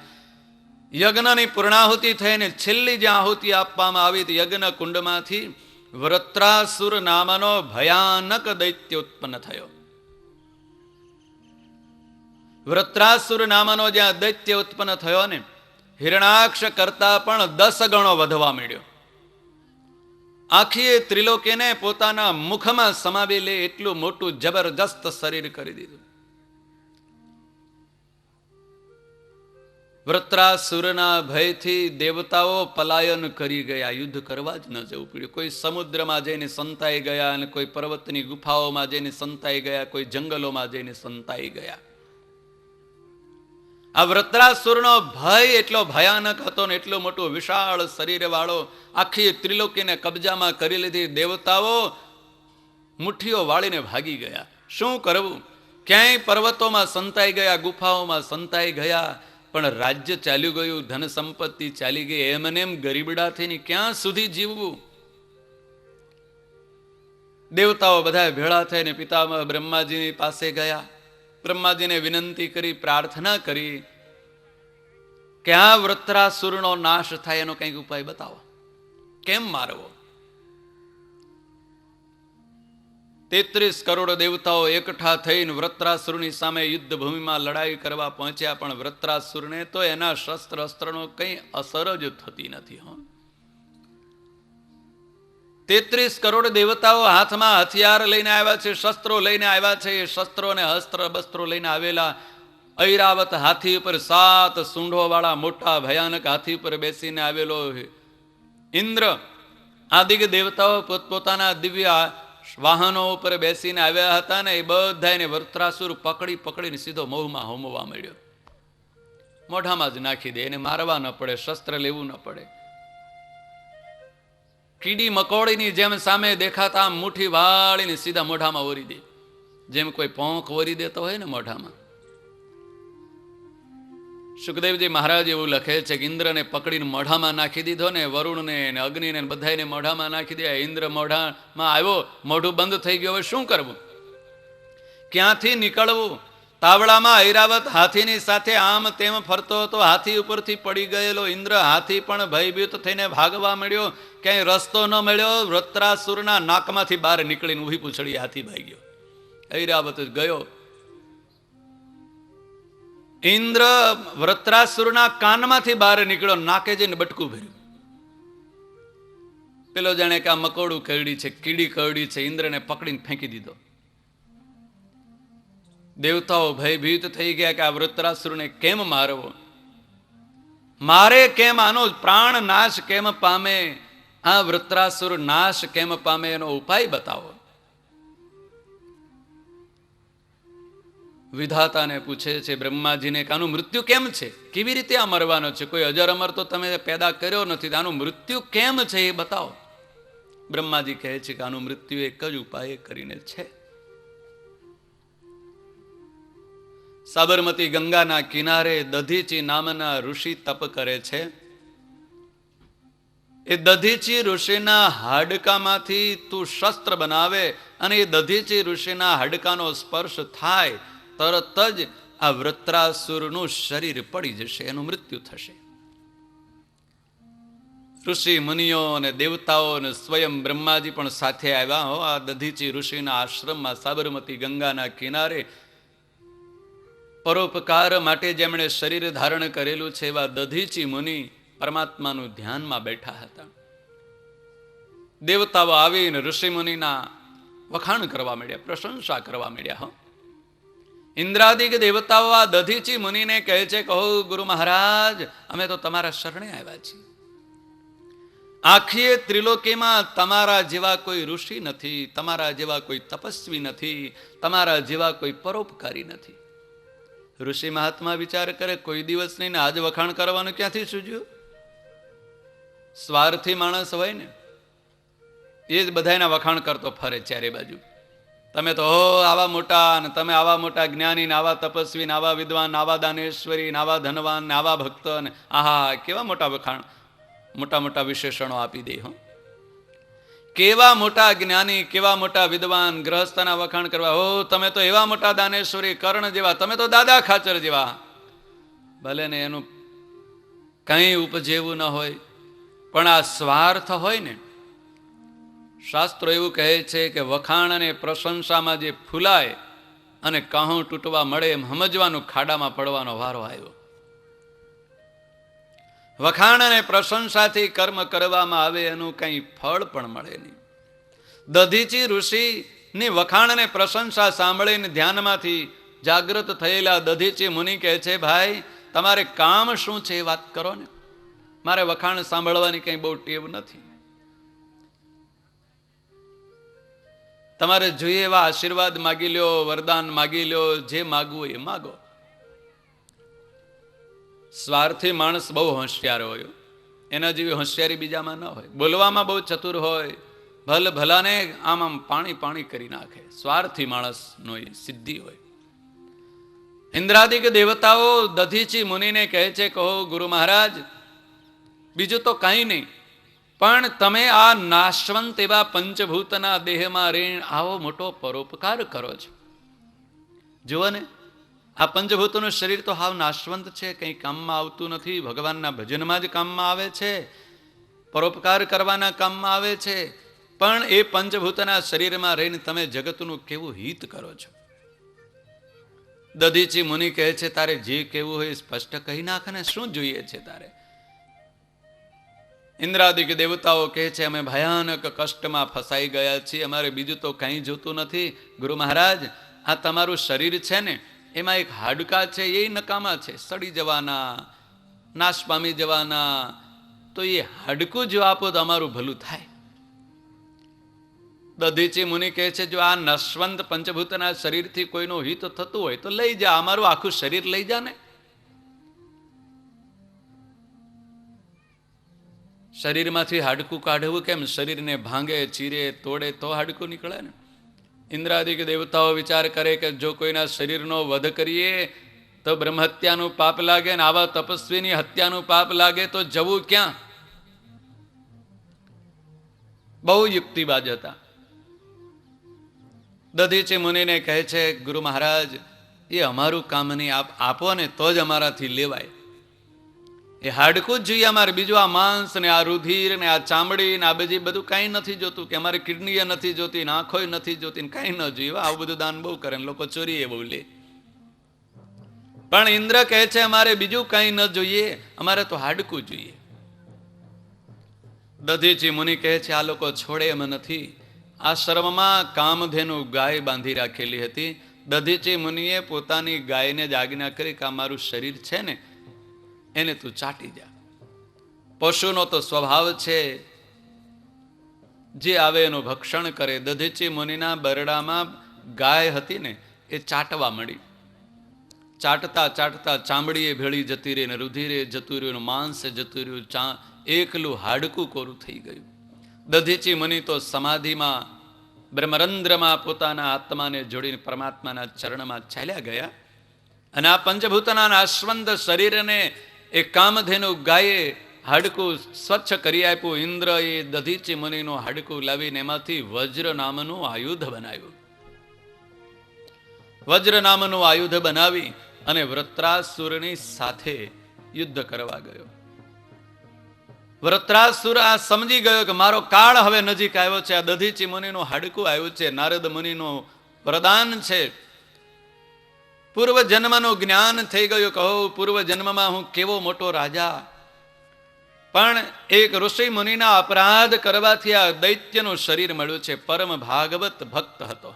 યજ્ઞની પૂર્ણાહુતિ થઈને છેલ્લી જે આહુતિ આપવામાં આવી હતી, યજ્ઞ કુંડમાંથી વૃત્રાસુર નામનો ભયાનક દૈત્ય ઉત્પન્ન થયો. વૃત્રાસુર નામનો જ્યાં દૈત્ય ઉત્પન્ન થયો ને, હિરણાક્ષ કરતા પણ 10 ગણો વધવા માંડ્યો. આખી ત્રિલોકીને પોતાના મુખમાં સમાવી લે એટલું મોટું જબરજસ્ત શરીર કરી દીધું. વૃત્રાસુરના ભયથી દેવતાઓ પલાયન કરી ગયા, યુદ્ધ કરવા જ ન જવું પડ્યું. કોઈ સમુદ્રમાં જઈને સંતાઈ ગયા, અને કોઈ પર્વતની ગુફાઓમાં જઈને સંતાઈ ગયા, કોઈ જંગલોમાં જઈને સંતાઈ ગયા. આ વૃત્રાસુરનો ભય એટલો ભયાનક હતો ને, એટલું મોટું વિશાળ શરીર વાળો, આખી ત્રિલોકીને કબજામાં કરી લીધી. દેવતાઓ મુઠ્ઠીઓ વાળીને ભાગી ગયા. શું કરવું? ક્યાંય પર્વતોમાં સંતાઈ ગયા, ગુફાઓમાં સંતાઈ ગયા, પણ રાજ્ય ચાલ્યું ગયું, ધન સંપત્તિ ચાલી ગઈ. એમને એમ ગરીબડા થઈને ક્યાં સુધી જીવવું? દેવતાઓ બધા ભેળા થઈને પિતામહ બ્રહ્માજીની પાસે ગયા. બ્રહ્માજીને વિનંતી કરી, પ્રાર્થના કરી કે આ વૃત્રાસુરનો નાશ થાય એનો કંઈક ઉપાય બતાવો, કેમ મારવો? 33 કરોડ દેવતાઓ એકઠા થઈને વૃત્રાસુરની સામે યુદ્ધ ભૂમિમાં લડાઈ કરવા પહોંચ્યા, પણ વૃત્રાસુરને તો એના શસ્ત્ર અસ્ત્રનો કંઈ અસર જ થતી નથી. 33 કરોડ દેવતાઓ હાથમાં હથિયાર લઈને આવ્યા છે, શસ્ત્રો લઈને આવ્યા છે. એ શસ્ત્રો અને અસ્ત્ર બસ્ત્રો લઈને આવેલા ઐરાવત હાથી ઉપર, 7 સૂંઢો વાળા મોટા ભયાનક હાથી ઉપર બેસીને આવેલો ઇન્દ્ર, આદિક દેવતાઓ પોતપોતાના દિવ્ય વાહનો ઉપર બેસીને આવ્યા હતા ને, એ બધાને વૃત્રાસુર પકડી પકડીને સીધો મોહમાં હોમવા મળ્યો. મોઢામાં જ નાખી દે, એને મારવા ન પડે, શસ્ત્ર લેવું ન પડે. કીડી મકોડીની જેમ સામે દેખાતા મુઠ્ઠી વાળીને સીધા મોઢામાં ઓરી દે, જેમ કોઈ પોંખ ઓરી દેતો હોય ને મોઢામાં. સુખદેવજી મહારાજ એવું લખે છે કે ઇન્દ્રને પકડીને મોઢામાં નાખી દીધો ને, વરુણને ને અગ્નિને બધાને મોઢામાં નાખી દે. ઇન્દ્ર મોઢામાં આવ્યો, મોઢું બંધ થઈ ગયું. હવે શું કરવું? ક્યાંથી નીકળવું? તાવડામાં ઐરાવત હાથીની સાથે આમ તેમ ફરતો હતો. હાથી ઉપરથી પડી ગયેલો ઇન્દ્ર, હાથી પણ ભયભીત થઈને ભાગવા મળ્યો. ક્યાંય રસ્તો ન મળ્યો. વૃત્રાસુરના નાકમાંથી બહાર નીકળીને ઊભી પૂછડી હાથી ભાગ્યો. ઐરાવત ગયો. ઇન્દ્ર વૃત્રાસુરના કાનમાંથી બહાર નીકળ્યો, નાકે જઈને બટકું ભર્યું. પેલો જાણે કે આ મકોડું કરડી છે, કીડી કરડી છે, ઇન્દ્રને પકડીને ફેંકી દીધો. દેવતાઓ ભયભીત થઈ ગયા કે આ વૃત્રાસુરને કેમ મારવો, મારે કેમ, આનો પ્રાણ નાશ કેમ પામે, આ વૃત્રાસુર નાશ કેમ પામે એનો ઉપાય બતાવો. વિધાતાને પૂછે છે બ્રહ્માજીને કે આનું મૃત્યુ કેમ છે, કેવી રીતે આ મરવાનો છે? કોઈ અજર અમર તો તમે પેદા કર્યો નથી, આનું મૃત્યુ કેમ છે એ બતાવો. બ્રહ્માજી કહે છે કે આનું મૃત્યુ એક જ ઉપાય કરીને છે. સાબરમતી ગંગાના કિનારે દધીચી નામના ઋષિ તપ કરે છે. એ દધીચી ઋષિના હાડકામાંથી તું શસ્ત્ર બનાવે અને એ દધીચી ઋષિના હાડકાનો સ્પર્શ થાય, તરત જ આ વૃત્રાસુરનું શરીર પડી જશે, એનું મૃત્યુ થશે. ઋષિ મુનિઓ અને દેવતાઓ અને સ્વયં બ્રહ્માજી પણ સાથે આવ્યા હો. આ દધીચી ઋષિના આશ્રમમાં સાબરમતી ગંગાના કિનારે પરોપકાર માટે જેમણે શરીર ધારણ કરેલું છે એવા દધીચી મુનિ પરમાત્માનું ધ્યાનમાં બેઠા હતા. દેવતાઓ આવીને ઋષિ મુનિના વખાણ કરવા માંડ્યા, પ્રશંસા કરવા માંડ્યા. ઇન્દ્રાદિક દેવતાઓ આ દધીચી મુનિને કહે છે, કહો ગુરુ મહારાજ, અમે તો તમારા શરણે આવ્યા છીએ. આખી ત્રિલોકીમાં તમારા જેવા કોઈ ઋષિ નથી, તમારા જેવા કોઈ તપસ્વી નથી, તમારા જેવા કોઈ પરોપકારી નથી. ઋષિ મહાત્મા વિચાર કરે, કોઈ દિવસ નહીં ને આજ વખાણ કરવાનું ક્યાંથી સૂજ્યું? સ્વાર્થી માણસ હોય ને એ જ બધાના વખાણ કરતો ફરે ચારે બાજુ. તમે તો હો આવા મોટા, ને તમે આવા મોટા જ્ઞાની, ને આવા તપસ્વી, ને આવા વિદ્વાન, ને આવા દાનેશ્વરી, ને આવા ધનવાન, ને આવા ભક્ત, ને આહા કેવા મોટા વખાણ, મોટા મોટા વિશેષણો આપી દે. હો કેવા મોટા જ્ઞાની, કેવા મોટા વિદ્વાન, ગ્રહસ્થના વખાણ કરવા. હો તમે તો એવા મોટા દાનેશ્વરી, કર્ણ જેવા, તમે તો દાદા ખાચર જેવા. ભલે ને એનું કંઈ ઉપજેવું ન હોય, પણ આ સ્વાર્થ હોય ને, શાસ્ત્રો એવું કહે છે કે વખાણ અને પ્રશંસામાં જે ફૂલાય અને કહું તૂટવા મળે એમ સમજવાનું ખાડામાં પડવાનો વારો આવ્યો. વખાણ અને પ્રશંસાથી કર્મ કરવામાં આવે એનું કંઈ ફળ પણ મળે નહીં. દધીચી ઋષિની વખાણ અને પ્રશંસા સાંભળીને ધ્યાનમાંથી જાગૃત થયેલા દધીચી મુનિ કહે છે, ભાઈ તમારે કામ શું છે એ વાત કરો ને, મારે વખાણ સાંભળવાની કંઈ બહુ ટેવ નથી. તમારે જોઈએ એવા આશીર્વાદ માગી લ્યો, વરદાન માગી લ્યો, જે માગવું એ માગો. સ્વાર્થી માણસ બહુ હોશિયાર હોય, એના જેવી હોશિયારી બીજામાં ન હોય. બોલવામાં બહુ ચતુર હોય, ભલાને આમ પાણી પાણી કરી નાખે. સ્વાર્થી માણસનો એ સિદ્ધિ હોય. ઇન્દ્રાદિક દેવતાઓ દધીચી મુનિને કહે છે, કહો ગુરુ મહારાજ, બીજું તો કંઈ નહીં, પણ તમે આ નાશવંત એવા પંચભૂતના દેહમાં રહીને આવો મોટો પરોપકાર કરો છો. જુઓ ને, આ પંચભૂતોનું શરીર તો હાવ નાશવંત છે, કંઈ કામમાં આવતું નથી. ભગવાનના ભજનમાં જ કામમાં આવે છે, પરોપકાર કરવાના કામમાં આવે છે. પણ એ પંચભૂતના શરીરમાં રહીને તમે જગતનું કેવું હિત કરો છો. દધીચી મુનિ કહે છે, તારે જે કેવું હોય સ્પષ્ટ કહી નાખ ને, શું જોઈએ છે તારે? ઇન્દ્રાદિક દેવતાઓ કહે છે, અમે ભયાનક કષ્ટમાં ફસાઈ ગયા છીએ, અમારે બીજું તો કંઈ જોતું નથી. ગુરુ મહારાજ, આ તમારું શરીર છે ને, એમાં એક હાડકા છે, એ નકામા છે, સડી જવાના, નાશ પામી જવાના. તો એ હાડકું જો આપો તો અમારું ભલું થાય. દધીચી મુનિ કહે છે, જો આ નશવંત પંચભૂતના શરીરથી કોઈનું હિત થતું હોય તો લઈ જા, અમારું આખું શરીર લઈ જા ને. શરીરમાંથી હાડકું કાઢવું કેમ? શરીરને ભાંગે, ચીરે, તોડે તો હાડકું નીકળે ને. ઇન્દ્રાદિક દેવતાઓ વિચાર કરે કે જો કોઈના શરીરનો વધ કરીએ તો બ્રહ્મહત્યાનું પાપ લાગે, ને આવા તપસ્વીની હત્યાનું પાપ લાગે તો જવું ક્યાં? બહુ યુક્તિબાજ હતા. દધીચી મુનિને કહે છે, ગુરુ મહારાજ, એ અમારું કામ નહીં, આપ આપો ને તો જ અમારાથી લેવાય. એ હાડકું જ જોઈએ અમારે, બીજું આ માંસ ને આ રુધિર ને આ ચામડી ને આ બધી બધું કાંઈ નથી જોતું, કે અમારી કિડનીએ નથી જોતી, ને આંખોય નથી જોતી, ને કાંઈ ન જોઈએ. આવું બધું દાન બહુ કરે, લોકો ચોરીએ બહુ લે. પણ ઇન્દ્ર કહે છે, અમારે બીજું કાંઈ ન જોઈએ, અમારે તો હાડકું જોઈએ. દધીચી મુનિ કહે છે, આ લોકો છોડે એમ નથી. આશ્રમમાં કામધેનુ ગાય બાંધી રાખેલી હતી. દધીચી મુનિએ પોતાની ગાયને જ આજ્ઞા કરી કે આ મારું શરીર છે ને, એને તું ચાટી જા. પશુનો તો સ્વભાવ છે, જે આવે એનું ભક્ષણ કરે. દધીચી મુનિના બરડામાં ગાય હતી ને, એ ચાટવા મળી. ચાટતા ચાટતા ચામડીએ ભેળી જતી રહી, ને રુધિરે જતું રહ્યું, માંસે જતું રહ્યું, એકલું હાડકું કોરું થઈ ગયું. દધીચી મુનિ તો સમાધિમાં બ્રહ્મરંધ્રમાં પોતાના આત્માને જોડીને પરમાત્માના ચરણમાં ચાલ્યા ગયા. અને આ પંચભૂતના નાશવંત શરીરને એ કામધેનુ ગાયે હાડકું સ્વચ્છ કરી આપ્યું. ઇન્દ્ર એ દધીચી મુનિનું હાડકું લાવીને એમાંથી વજ્ર નામનું આયુધ બનાવ્યું. વજ્ર નામનું આયુધ બનાવી અને વૃત્રાસુરની સાથે યુદ્ધ કરવા ગયો. વૃત્રાસુર આ સમજી ગયો કે મારો કાળ હવે નજીક આવ્યો છે. આ દધીચી મુનિનું હાડકું આવ્યું છે, નારદ મુનિનું વરદાન છે. પૂર્વ જન્મનું જ્ઞાન થઈ ગયું. કહો પૂર્વ જન્મમાં હું કેવો મોટો રાજા, પણ એક ઋષિ મુનિના અપરાધ કરવાથી આ દૈત્યનું શરીર મળ્યું છે. પરમ ભાગવત ભક્ત હતો.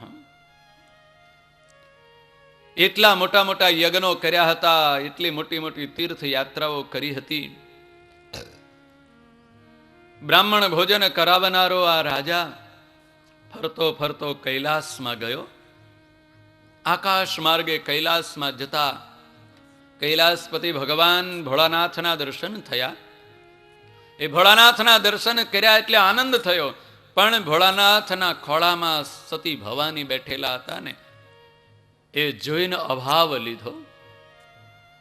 એટલા મોટા મોટા યજ્ઞો કર્યા હતા, એટલી મોટી મોટી તીર્થ યાત્રાઓ કરી હતી. બ્રાહ્મણ ભોજન કરાવનારો આ રાજા ફરતો ફરતો કૈલાસમાં ગયો. આકાશ માર્ગે કૈલાસમાં જતા કૈલાસપતિ ભગવાન ભોળાનાથના દર્શન થયા. એ ભોળાનાથના દર્શન કર્યા એટલે આનંદ થયો. પણ ભોળાનાથના ખોળામાં સતી ભવાની બેઠેલા હતા ને, એ જોઈને અભાવ લીધો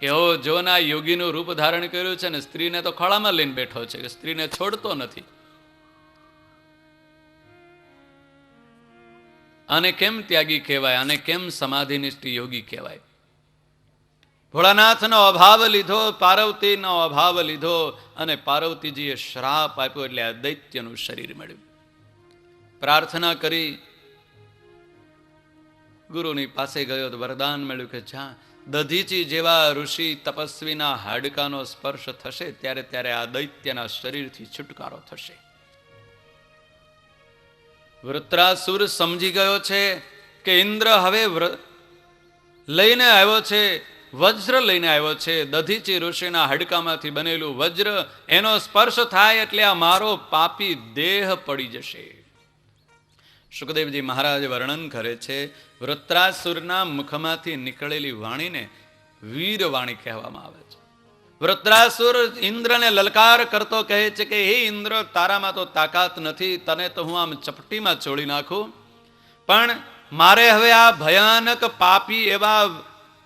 કે ઓ જોના યોગીનું રૂપ ધારણ કર્યું છે ને સ્ત્રીને તો ખોળામાં લઈને બેઠો છે, કે સ્ત્રીને છોડતો નથી. આને કેમ ત્યાગી કહેવાય, આને કેમ સમાધિનિષ્ઠ યોગી કહેવાય? ભોળાનાથનો અભાવ લીધો, પાર્વતીનો અભાવ લીધો, અને પાર્વતીજીએ શ્રાપ આપ્યો એટલે આ દૈત્યનું શરીર મળ્યું. પ્રાર્થના કરી ગુરુની પાસે ગયો તો વરદાન મળ્યું કે જ્યાં દધીચી જેવા ઋષિ તપસ્વીના હાડકાનો સ્પર્શ થશે ત્યારે ત્યારે આ દૈત્યના શરીરથી છુટકારો થશે. વૃત્રાસુર સમજી ગયો છે કે ઇન્દ્ર હવે લઈને આવ્યો છે, વજ્ર લઈને આવ્યો છે. દધીચી ઋષિના હાડકામાંથી બનેલું વજ્ર, એનો સ્પર્શ થાય એટલે આ મારો પાપી દેહ પડી જશે. સુખદેવજી મહારાજ વર્ણન કરે છે, વૃત્રાસુરના મુખમાંથી નીકળેલી વાણીને વીરવાણી કહેવામાં આવે છે. વૃત્રાસુર ઇન્દ્રને લલકાર કરતો કહે છે કે હે ઇન્દ્ર, તારામાં તો તાકાત નથી, તને તો હું આમ ચપટીમાં છોડી નાખું, પણ મારે હવે આ ભયાનક પાપી એવા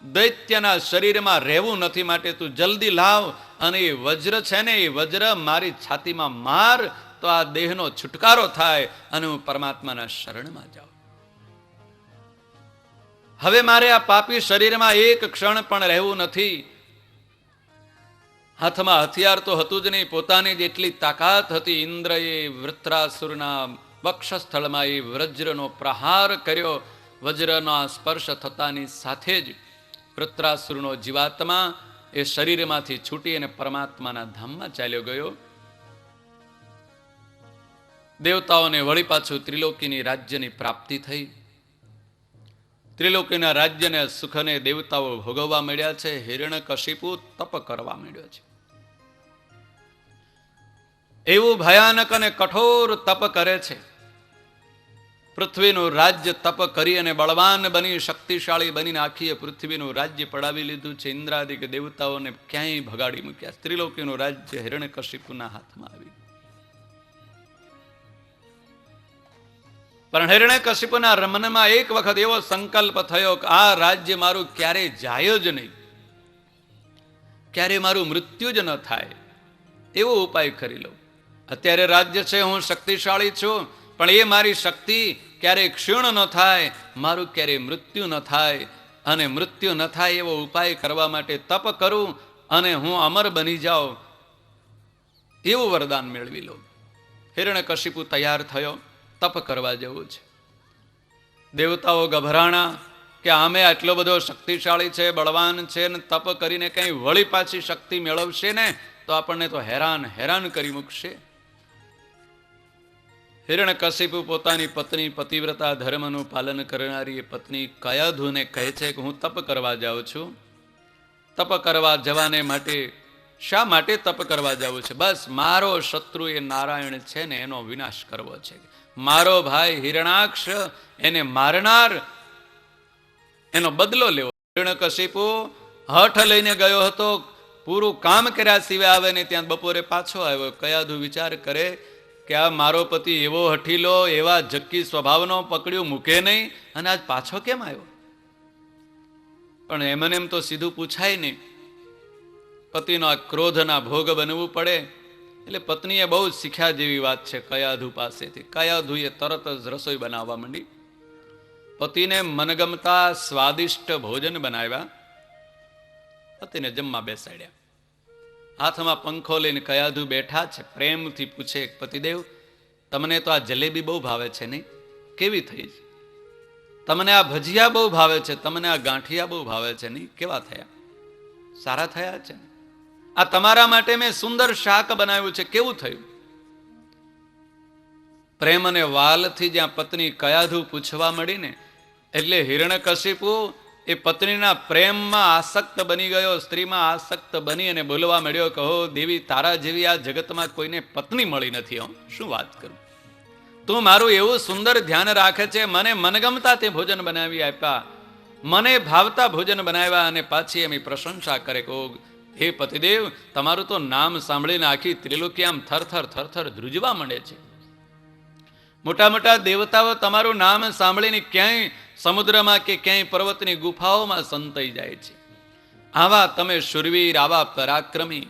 દૈત્યના શરીરમાં રહેવું નથી, માટે તું જલ્દી લાવ અને એ વજ્ર છે ને એ વજ્ર મારી છાતીમાં માર, તો આ દેહનો છુટકારો થાય અને હું પરમાત્માના શરણમાં જાઉં. હવે મારે આ પાપી શરીરમાં એક ક્ષણ પણ રહેવું નથી. હાથમાં હથિયાર તો હતું જ નહીં, પોતાની જેટલી તાકાત હતી. ઇન્દ્રએ વૃત્રાસુરના વક્ષસ્થળમાં એ વજ્રનો પ્રહાર કર્યો. વજ્રના સ્પર્શ થતાની સાથે જ વૃત્રાસુરનો જીવાત્મા એ શરીરમાંથી છૂટી અને પરમાત્માના ધામમાં ચાલ્યો ગયો. દેવતાઓને વળી પાછું ત્રિલોકીની રાજ્યની પ્રાપ્તિ થઈ. ત્રિલોકીના રાજ્યને સુખને દેવતાઓ ભોગવવા મળ્યા છે. હિરણ્યકશિપુ તપ કરવા મળ્યો છે. એવું ભયાનક અને કઠોર તપ કરે છે. પૃથ્વીનું રાજ્ય તપ કરી અને બળવાન બની શક્તિશાળી બનીને આખીએ પૃથ્વીનું રાજ્ય પડાવી લીધું છે. ઇન્દ્રાદિક દેવતાઓને ક્યાંય ભગાડી મૂક્યા. ત્રિલોકીનું રાજ્ય હિરણ્યકશિપુના હાથમાં આવ્યું. પણ હિરણ્યકશિપુના મનમાં એક વખત એવો સંકલ્પ થયો કે આ રાજ્ય મારું ક્યારે જાય જ નહીં, ક્યારે મારું મૃત્યુ જ ન થાય, એવો ઉપાય કરી લો. અત્યારે રાજ્ય છે, હું શક્તિશાળી છું, પણ એ મારી શક્તિ ક્યારેય ક્ષીણ ન થાય, મારું ક્યારેય મૃત્યુ ન થાય, અને મૃત્યુ ન થાય એવો ઉપાય કરવા માટે તપ કરું અને હું અમર બની જાઉં, એવું વરદાન મેળવી લો. હિરણ્યકશિપુ તૈયાર થયો, તપ કરવા જવું છે. દેવતાઓ ગભરાણા કે આમે આટલો બધો શક્તિશાળી છે, બળવાન છે, ને તપ કરીને કંઈ વળી પાછી શક્તિ મેળવશે ને તો આપણને તો હેરાન કરી મૂકશે. હિરણ્યકશિપુ પોતાની પત્ની, પતિવ્રતા ધર્મનું પાલન કરનારી પત્ની કયાધુને કહે છે કે હું તપ કરવા જાઉં છું. તપ કરવા જવાને માટે શા માટે તપ કરવા જવું છે? બસ મારો શત્રુ એ નારાયણ છે ને એનો વિનાશ કરવો છે. મારો ભાઈ હિરણાક્ષ એને મારનાર, એનો બદલો લેવો. હિરણ્યકશિપુ હઠ લઈને ગયો હતો, પૂરું કામ કર્યા સિવાય આવે ને ત્યાં બપોરે પાછો આવ્યો. કયાધુ વિચાર કરે કે આ મારો પતિ એવો હઠીલો, એવા જક્કી સ્વભાવનો, પકડ્યું મૂકે નહીં, અને આજ પાછો કેમ આવ્યો? પણ એમને એમ તો સીધું પૂછાય નહીં. પતિનો આ ક્રોધના ભોગ બનવું પડે. એટલે પત્નીએ બહુ શીખ્યા જેવી વાત છે કયાધુ પાસેથી. કયાધુએ તરત જ રસોઈ બનાવવા માંડી. પતિને મનગમતા સ્વાદિષ્ટ ભોજન બનાવ્યા, પતિને જમવા બેસાડ્યા. હાથમાં પંખો લઈને કયાધુ બેઠા છે. પ્રેમથી પૂછે, પતિદેવ તમને તો આ જલેબી બહુ ભાવે છે નહીં? કેવી થઈ છે? તમને આ ભજીયા બહુ ભાવે છે, તમને આ ગાંઠિયા બહુ ભાવે છે નહીં? કેવા થયા? સારા થયા છે. આ તમારા માટે મેં સુંદર શાક બનાવ્યું છે, કેવું થયું? પ્રેમ અને વાલથી જ્યાં પત્ની કયાધુ પૂછવા મળી ને, એટલે હિરણ્યકશિપુ એ પત્નીના પ્રેમમાં આસક્ત બની ગયો, સ્ત્રીમાં આસક્ત બની અને બોલવા મળ્યો, કહો દેવી, તારા જેવી આ જગતમાં કોઈને પત્ની મળી નથી. શું વાત કરું, તું મારું એવું સુંદર ધ્યાન રાખે છે, મને મનગમતા તે ભોજન બનાવી આપ્યા, મને ભાવતા ભોજન બનાવ્યા, અને પાછી એમની પ્રશંસા કરે. કહો હે પતિદેવ, તમારું તો નામ સાંભળીને આખી ત્રિલોકી આમ થરથર ધ્રુજવા માંડે છે. મોટા મોટા દેવતાઓ તમારું નામ સાંભળીને ક્યાંય સમુદ્રમાં કે ક્યાંય પર્વતની ગુફાઓમાં સંતાઈ જાય છે. આવા તમે શૂરવીર, આવા પરાક્રમી,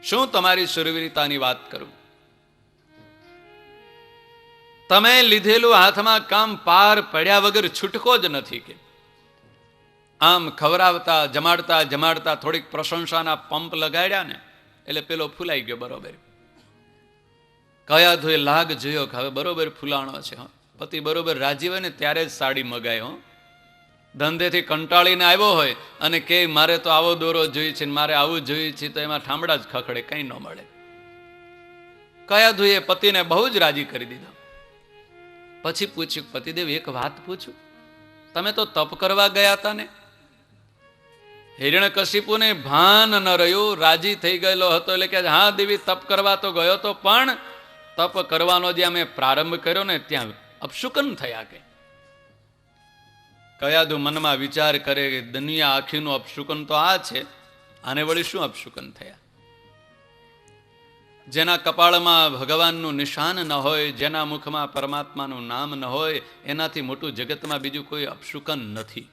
શું તમારી શૂરવીરતાની વાત કરું? તમે લીધેલું હાથમાં કામ પાર પડ્યા વગર છૂટકો જ નથી. કે આમ ખવડાવતા જમાડતા જમાડતા થોડીક પ્રશંસાના પંપ લગાડ્યા ને એટલે પેલો ફૂલાઈ ગયો બરોબર. કયા ધોઈ લાગ જોયો કે હવે બરોબર ફૂલાણો છે. પતિ બરોબર રાજી હોય ને ત્યારે જ સાડી મગાય. ધંધેથી કંટાળીને આવ્યો હોય અને કે મારે તો આવો દોરો જોઈએ છે, મારે આવું જોઈએ છે, તો એમાં ઠામડા જ ખખડે, કંઈ ન મળે. કયા ધોઈએ પતિને બહુ જ રાજી કરી દીધા. પછી પૂછ્યું, પતિદેવ એક વાત પૂછું, તમે તો તપ કરવા ગયા હતા ને? હિરણ્યકશિપુને ભાન ન રહ્યું, રાજી થઈ ગયેલો હતો એટલે કે હા દેવી તપ કરવા તો ગયો તો, પણ તપ કરવાનો જે અમે પ્રારંભ કર્યો ને ત્યાં અપશુકન થયા. કે કયાદુ મનમાં વિચાર કરે કે દુનિયા આખીનું અપશુકન તો આ છે, આને વળી શું અપશુકન થયા? જેના કપાળમાં ભગવાનનું નિશાન ન હોય, જેના મુખમાં પરમાત્માનું નામ ન હોય, એનાથી મોટું જગતમાં બીજું કોઈ અપશુકન નથી.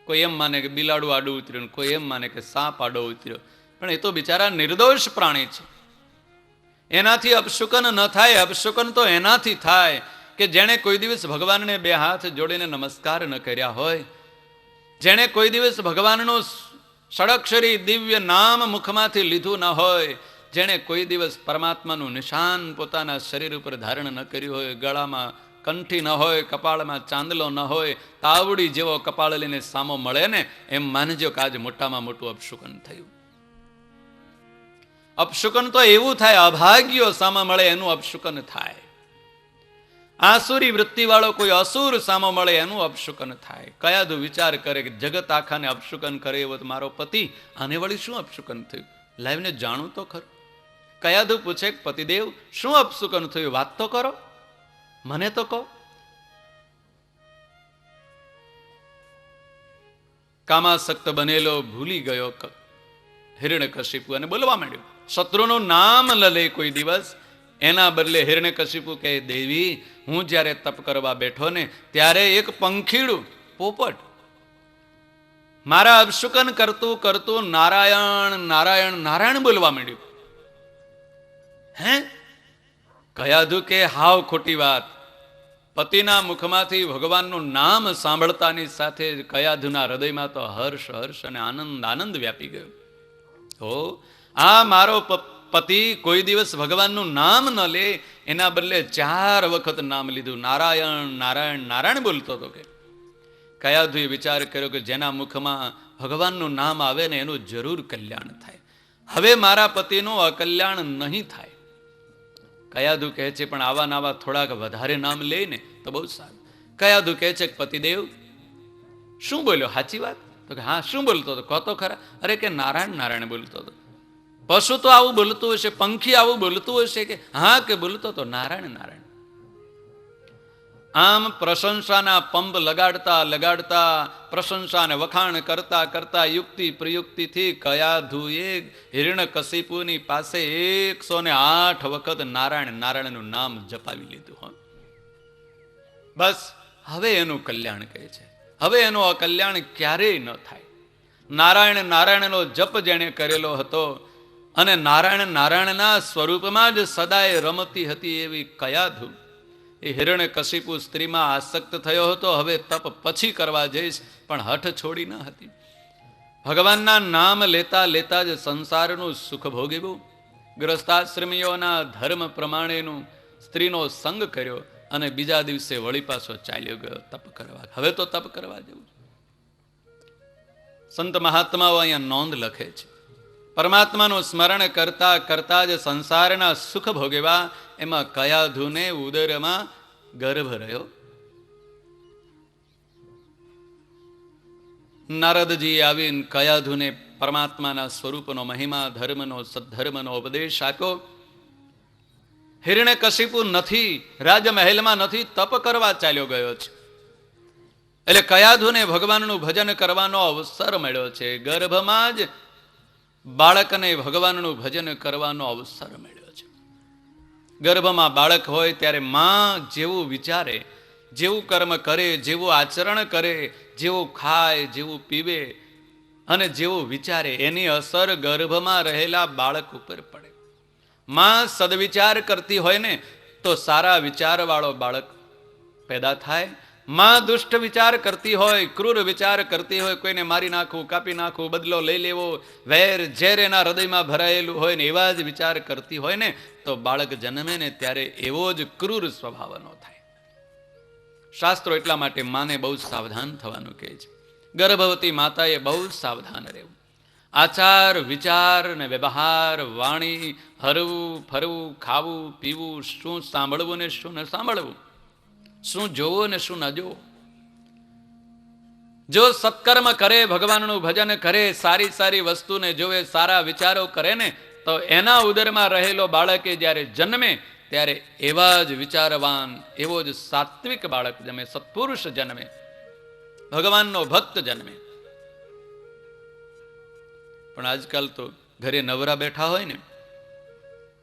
કોઈ એમ માને કે બિલાડું આડું ઉતર્યું, કોઈ એમ માને કે સાપ આડો ઉતર્યો, પણ એ તો બિચારા નિર્દોષ પ્રાણી છે. એનાથી અપશુકન ન થાય. અપશુકન તો એનાથી થાય કે જેણે કોઈ દિવસ ભગવાનને બે હાથ જોડીને નમસ્કાર ન કર્યા હોય, જેણે કોઈ દિવસ ભગવાનનું ષડક્ષરી દિવ્ય નામ મુખમાંથી લીધું ન હોય, જેણે કોઈ દિવસ પરમાત્માનું નિશાન પોતાના શરીર ઉપર ધારણ ન કર્યું હોય, ગળામાં કંઠી ન હોય, કપાળમાં ચાંદલો ન હોય, તાવડી જેવો કપાળ લઈને સામો મળે ને, એમ માનજો કે આજે મોટામાં મોટું અપશુકન થયું. અપશુકન તો એવું થાય, અભાગ્યો સામા મળે એનું અપશુકન થાય. આસુરી વૃત્તિવાળો કોઈ અસુર સામો મળે એનું અપશુકન થાય. કયાદુ વિચાર કરે કે જગત આખાને અપશુકન કરે એવો મારો પતિ, આને વળી શું અપશુકન થયું? લાવીને જાણું તો ખરું. કયાદુ પૂછે, પતિદેવ શું અપશુકન થયું? વાત તો કરો, મને તો કહો. કામાસક્ત બનેલો ભૂલી ગયો હિરણ્યકશિપુ અને બોલવા માંડ્યો. શત્રુનું નામ ન લે કોઈ દિવસ. એના બદલે હિરણ્યકશિપુ કહે, દેવી હું જ્યારે તપ કરવા બેઠો ને ત્યારે એક પંખીડું પોપટ મારા અપશુકન કરતું કરતું નારાયણ નારાયણ નારાયણ બોલવા માંડ્યું. હે? કયાધુ કે હાવ ખોટી વાત. પતિના મુખમાંથી ભગવાનનું નામ સાંભળતાની સાથે કયાધુના હૃદયમાં તો હર્ષ હર્ષ અને આનંદ આનંદ વ્યાપી ગયો. તો આ મારો પતિ કોઈ દિવસ ભગવાનનું નામ ન લે, એના બદલે 4 વખત નામ લીધું. નારાયણ નારાયણ નારાયણ બોલતો હતો. કે કયાધુએ વિચાર કર્યો કે જેના મુખમાં ભગવાનનું નામ આવે ને એનું જરૂર કલ્યાણ થાય. હવે મારા પતિનું અકલ્યાણ નહીં થાય. કયાધુ કહે છે, પણ આવા નાવા થોડાક વધારે નામ લે ને તો બહુ સારું. કયાધુ કહે છે કે પતિદેવ શું બોલ્યો? સાચી વાત? તો કે હા, શું બોલતો હતો? કહો તો ખરા. અરે કે નારાયણ નારાયણ બોલતો હતો. પશુ તો આવું બોલતું હશે, પંખી આવું બોલતું હશે? કે હા, કે બોલતો હતો નારાયણ નારાયણ. આમ પ્રશંસાના પંપ લગાડતા લગાડતા, પ્રશંસાને વખાણ કરતા કરતા, યુક્તિ પ્રયુક્તિથી કયાધુએ હિરણ્યકશિપુની પાસે 108 વખત નારાયણ નારાયણનું નામ જપાવી લીધું. બસ હવે એનું કલ્યાણ કહે છે. હવે એનું અકલ્યાણ ક્યારેય ન થાય. નારાયણ નારાયણનો જપ જેણે કરેલો હતો અને નારાયણ નારાયણના સ્વરૂપમાં જ સદાય રમતી હતી એવી કયાધુ એ હિરણ્યકશિપુ સ્ત્રીમાં આસક્ત થયો હતો. હવે તપ પછી કરવા જઈશ, પણ હઠ છોડી ન હતી. ભગવાનના નામ લેતા લેતા જ સંસારનું સુખ ભોગવ્યું. ગૃહસ્થાશ્રમીઓના ધર્મ પ્રમાણેનું સ્ત્રીનો સંગ કર્યો અને બીજા દિવસે વળી પાછો ચાલ્યો ગયો તપ કરવા. હવે તો તપ કરવા જવું. સંત મહાત્માઓ અહીંયા નોંધ લખે છે, પરમાત્માનું સ્મરણ કરતા કરતા જ સંસારના સુખ ભોગવ્યા. એમાં કયાધુને ઉદરમાં ગર્ભ રહ્યો. નારદજી આવીને કયાધુને પરમાત્માના સ્વરૂપનો મહિમા, ધર્મનો સદ્ધર્મનો ઉપદેશ આપ્યો. હિરણ્યકશિપુ નથી, રાજમહેલમાં નથી, તપ કરવા ચાલ્યો ગયો છે. એટલે કયાધુને ભગવાનનું ભજન કરવાનો અવસર મળ્યો છે. ગર્ભમાં જ બાળકને ભગવાનનું ભજન કરવાનો અવસર મળ્યો છે. ગર્ભમાં બાળક હોય ત્યારે માં જેવું વિચારે, જેવું કર્મ કરે, જેવું આચરણ કરે, જેવું ખાય, જેવું પીવે અને જેવું વિચારે, એની અસર ગર્ભમાં રહેલા બાળક ઉપર પડે. માં સદવિચાર કરતી હોય ને તો સારા વિચારવાળો બાળક પેદા થાય. માં દુષ્ટ વિચાર કરતી હોય, ક્રૂર વિચાર કરતી હોય, કોઈને મારી નાખવું, કાપી નાખવું, બદલો લઈ લેવો, વેર ઝેર એના હૃદયમાં ભરાયેલું હોય ને એવા જ વિચાર કરતી હોય ને તો બાળક જન્મે ને ત્યારે એવો જ ક્રૂર સ્વભાવનો થાય. શાસ્ત્રો એટલા માટે માને બહુ સાવધાન થવાનું કહે છે. ગર્ભવતી માતાએ બહુ સાવધાન રહેવું. આચાર વિચાર ને વ્યવહાર, વાણી, હરવું ફરવું, ખાવું પીવું, શું સાંભળવું ને શું ન સાંભળવું, શું જોવું ને શું ન જોવું. જો સત્કર્મ કરે, ભગવાનનું ભજન કરે, સારી સારી વસ્તુને જોવે, સારા વિચારો કરે ને તો એના ઉદરમાં રહેલો બાળકે જ્યારે જન્મે ત્યારે એવા જ વિચારવાન, એવો જ સાત્વિક બાળક જન્મે, સત્પુરુષ જન્મે, ભગવાનનો ભક્ત જન્મે. પણ આજકાલ તો ઘરે નવરા બેઠા હોય ને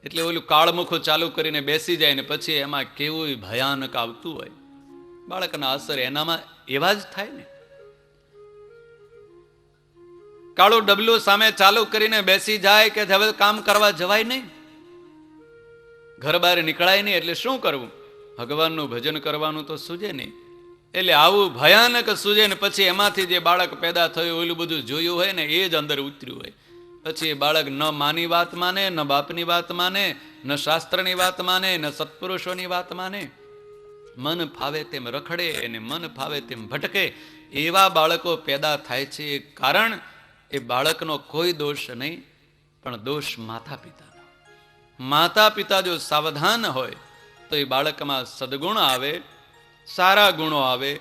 એટલે ઓલું કાળમુખું ચાલુ કરીને બેસી જાય ને પછી એમાં કેવું ભયાનક આવતું હોય. બાળકના અસર એનામાં એવા જ થાય ને. કાળું ડબલું સામે ચાલુ કરીને બેસી જાય કે હવે કામ કરવા જવાય નહીં, ઘર બહાર નીકળાય નહીં, એટલે શું કરવું? ભગવાનનું ભજન કરવાનું તો સૂજે નહીં. એટલે આવું ભયાનક સૂજે ને પછી એમાંથી જે બાળક પેદા થયું, ઓલું બધું જોયું હોય ને એ જ અંદર ઉતર્યું હોય. પછી એ બાળક ન માની વાત માને, ન બાપની વાત માને, ન શાસ્ત્રની વાત માને, ન સત્પુરુષોની વાત માને. મન ફાવે તેમ રખડે અને મન ફાવે તેમ ભટકે. એવા બાળકો પેદા થાય છે. કારણ એ બાળકનો કોઈ દોષ નહીં, પણ દોષ માતા પિતાનો. માતા પિતા જો સાવધાન હોય તો એ બાળકમાં સદગુણ આવે, સારા ગુણો આવે.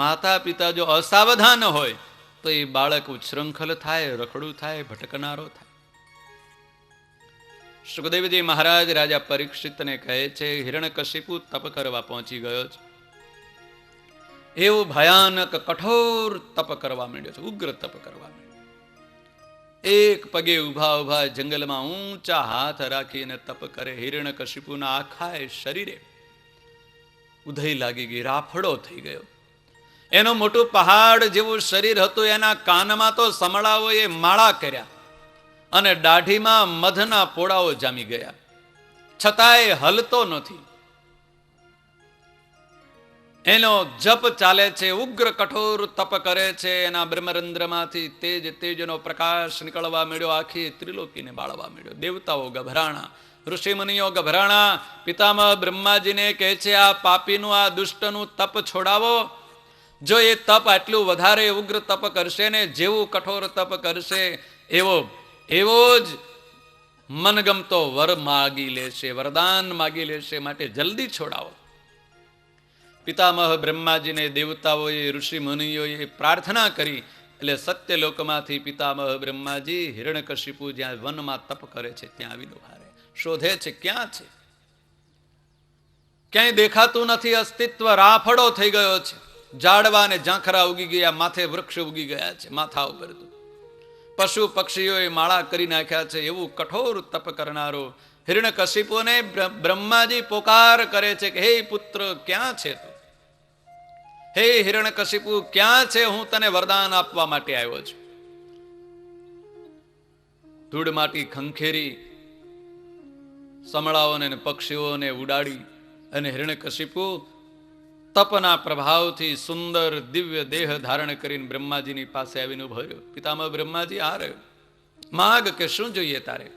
માતા પિતા જો અસાવધાન હોય તો એ બાળક ઉચ્છૃંખલ થાય, રખડું થાય, ભટકનારો થાય. સુખદેવજી મહારાજ રાજા પરીક્ષિતને કહે છે, હિરણ્યકશિપુ તપ કરવા પહોંચી ગયો છે. એવું ભયાનક કઠોર તપ કરવા માંડ્યો છે, ઉગ્ર તપ કરવા માંડ્યો. એક પગે ઉભા ઉભા જંગલમાં ઊંચા હાથ રાખીને તપ કરે. હિરણ્યકશિપુના આખા શરીરે ઉધઈ લાગી ગઈ, રાફડો થઈ ગયો. એનું મોટું પહાડ જેવું શરીર હતું, એના કાનમાં તો સમળાઓએ માળા કર્યા અને દાઢીમાં મધના પોળાઓ જામી ગયા, છતાંય હલતો નથી. એનો જપ ચાલે છે, ઉગ્ર કઠોર તપ કરે છે. એના બ્રહ્મરંધ્રમાંથી તેજનો પ્રકાશ નીકળવા મળ્યો, આખી ત્રિલોકીને બાળવા મળ્યો. દેવતાઓ ગભરાણા, ઋષિમુનિઓ ગભરાણા. પિતામહ બ્રહ્માજીને કહે છે, આ પાપીનું, આ દુષ્ટનું તપ છોડાવો. જો એ તપ આટલું વધારે ઉગ્ર તપ કરશે ને, જેવું કઠોર તપ કરશે એવો જ મનગમતો વર માગી લેશે, વરદાન માગી લેશે, માટે જલ્દી છોડાવો. પિતામહ બ્રહ્માજીને દેવતાઓએ, ઋષિ મુનિઓએ પ્રાર્થના કરી. એટલે સત્યલોકમાંથી પિતામહ બ્રહ્માજી હિરણ્યકશિપુ જ્યાં વનમાં તપ કરે છે ત્યાં આવીને ઉભા રહે. શોધે છે ક્યાં છે, ક્યાંય દેખાતું નથી. અસ્તિત્વ રાફડો થઈ ગયો છે. ઝાડવા ને ઝાંખરા ઉગી ગયા, માથે વૃક્ષ ઉગી ગયા છે માથા ઉપર. પશુ પક્ષીઓએ માળા કરી નાખ્યા છે. એવું કઠોર તપ કરનારો હિરણ્યકશિપુને બ્રહ્માજી પોકાર કરે છે કે હે પુત્ર ક્યાં છે તું? હે હિરણ્યકશિપુ ક્યાં છે? હું તને વરદાન આપવા માટે આવ્યો છું. ધૂળ માટી ખંખેરી, સમળાઓને પક્ષીઓને ઉડાડી અને હિરણ્યકશિપુ તપના પ્રભાવથી સુંદર દિવ્ય દેહ ધારણ કરીને બ્રહ્માજીની પાસે આવીને ઉભો રહ્યો. પિતામહ બ્રહ્માજી આ રહ્યો, માગ કે શું જોઈએ તારે?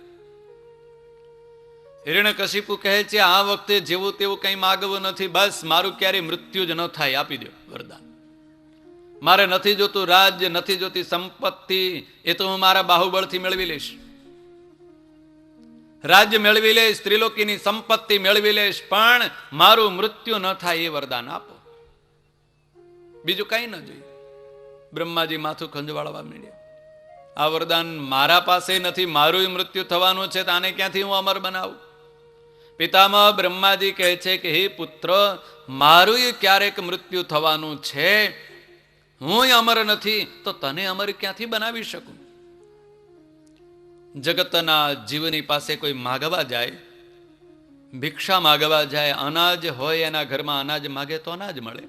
હિરણ્યકશિપુ કહે છે, આ વખતે જેવું તેવું કંઈ માગવું નથી, બસ મારું ક્યારે મૃત્યુ જ ન થાય, આપી દો વરદાન. મારે નથી જોતું રાજ્ય, નથી જોતી સંપત્તિ, એ તો હું મારા બાહુબળથી મેળવી લઈશ. રાજ્ય મેળવી લઈશ, ત્રિલોકીની સંપત્તિ મેળવી લઈશ, પણ મારું મૃત્યુ ન થાય એ વરદાન આપો, બીજું કઈ ન જોઈએ. બ્રહ્માજી માથું ખંજવાળવા માંડ્યા. આ વરદાન મારા પાસે નથી, મારું મૃત્યુ થવાનું છે, તો આને ક્યાંથી હું અમર બનાવું? પિતામહ બ્રહ્માજી કહે છે કે હે પુત્ર, મારું ક્યારેક મૃત્યુ થવાનું છે, હું અમર નથી, તો તને અમર ક્યાંથી બનાવી શકું? જગતના જીવની પાસે કોઈ માગવા જાય ભિક્ષા માગવા જાય, અનાજ હોય એના ઘરમાં અનાજ માગે તો અનાજ મળે.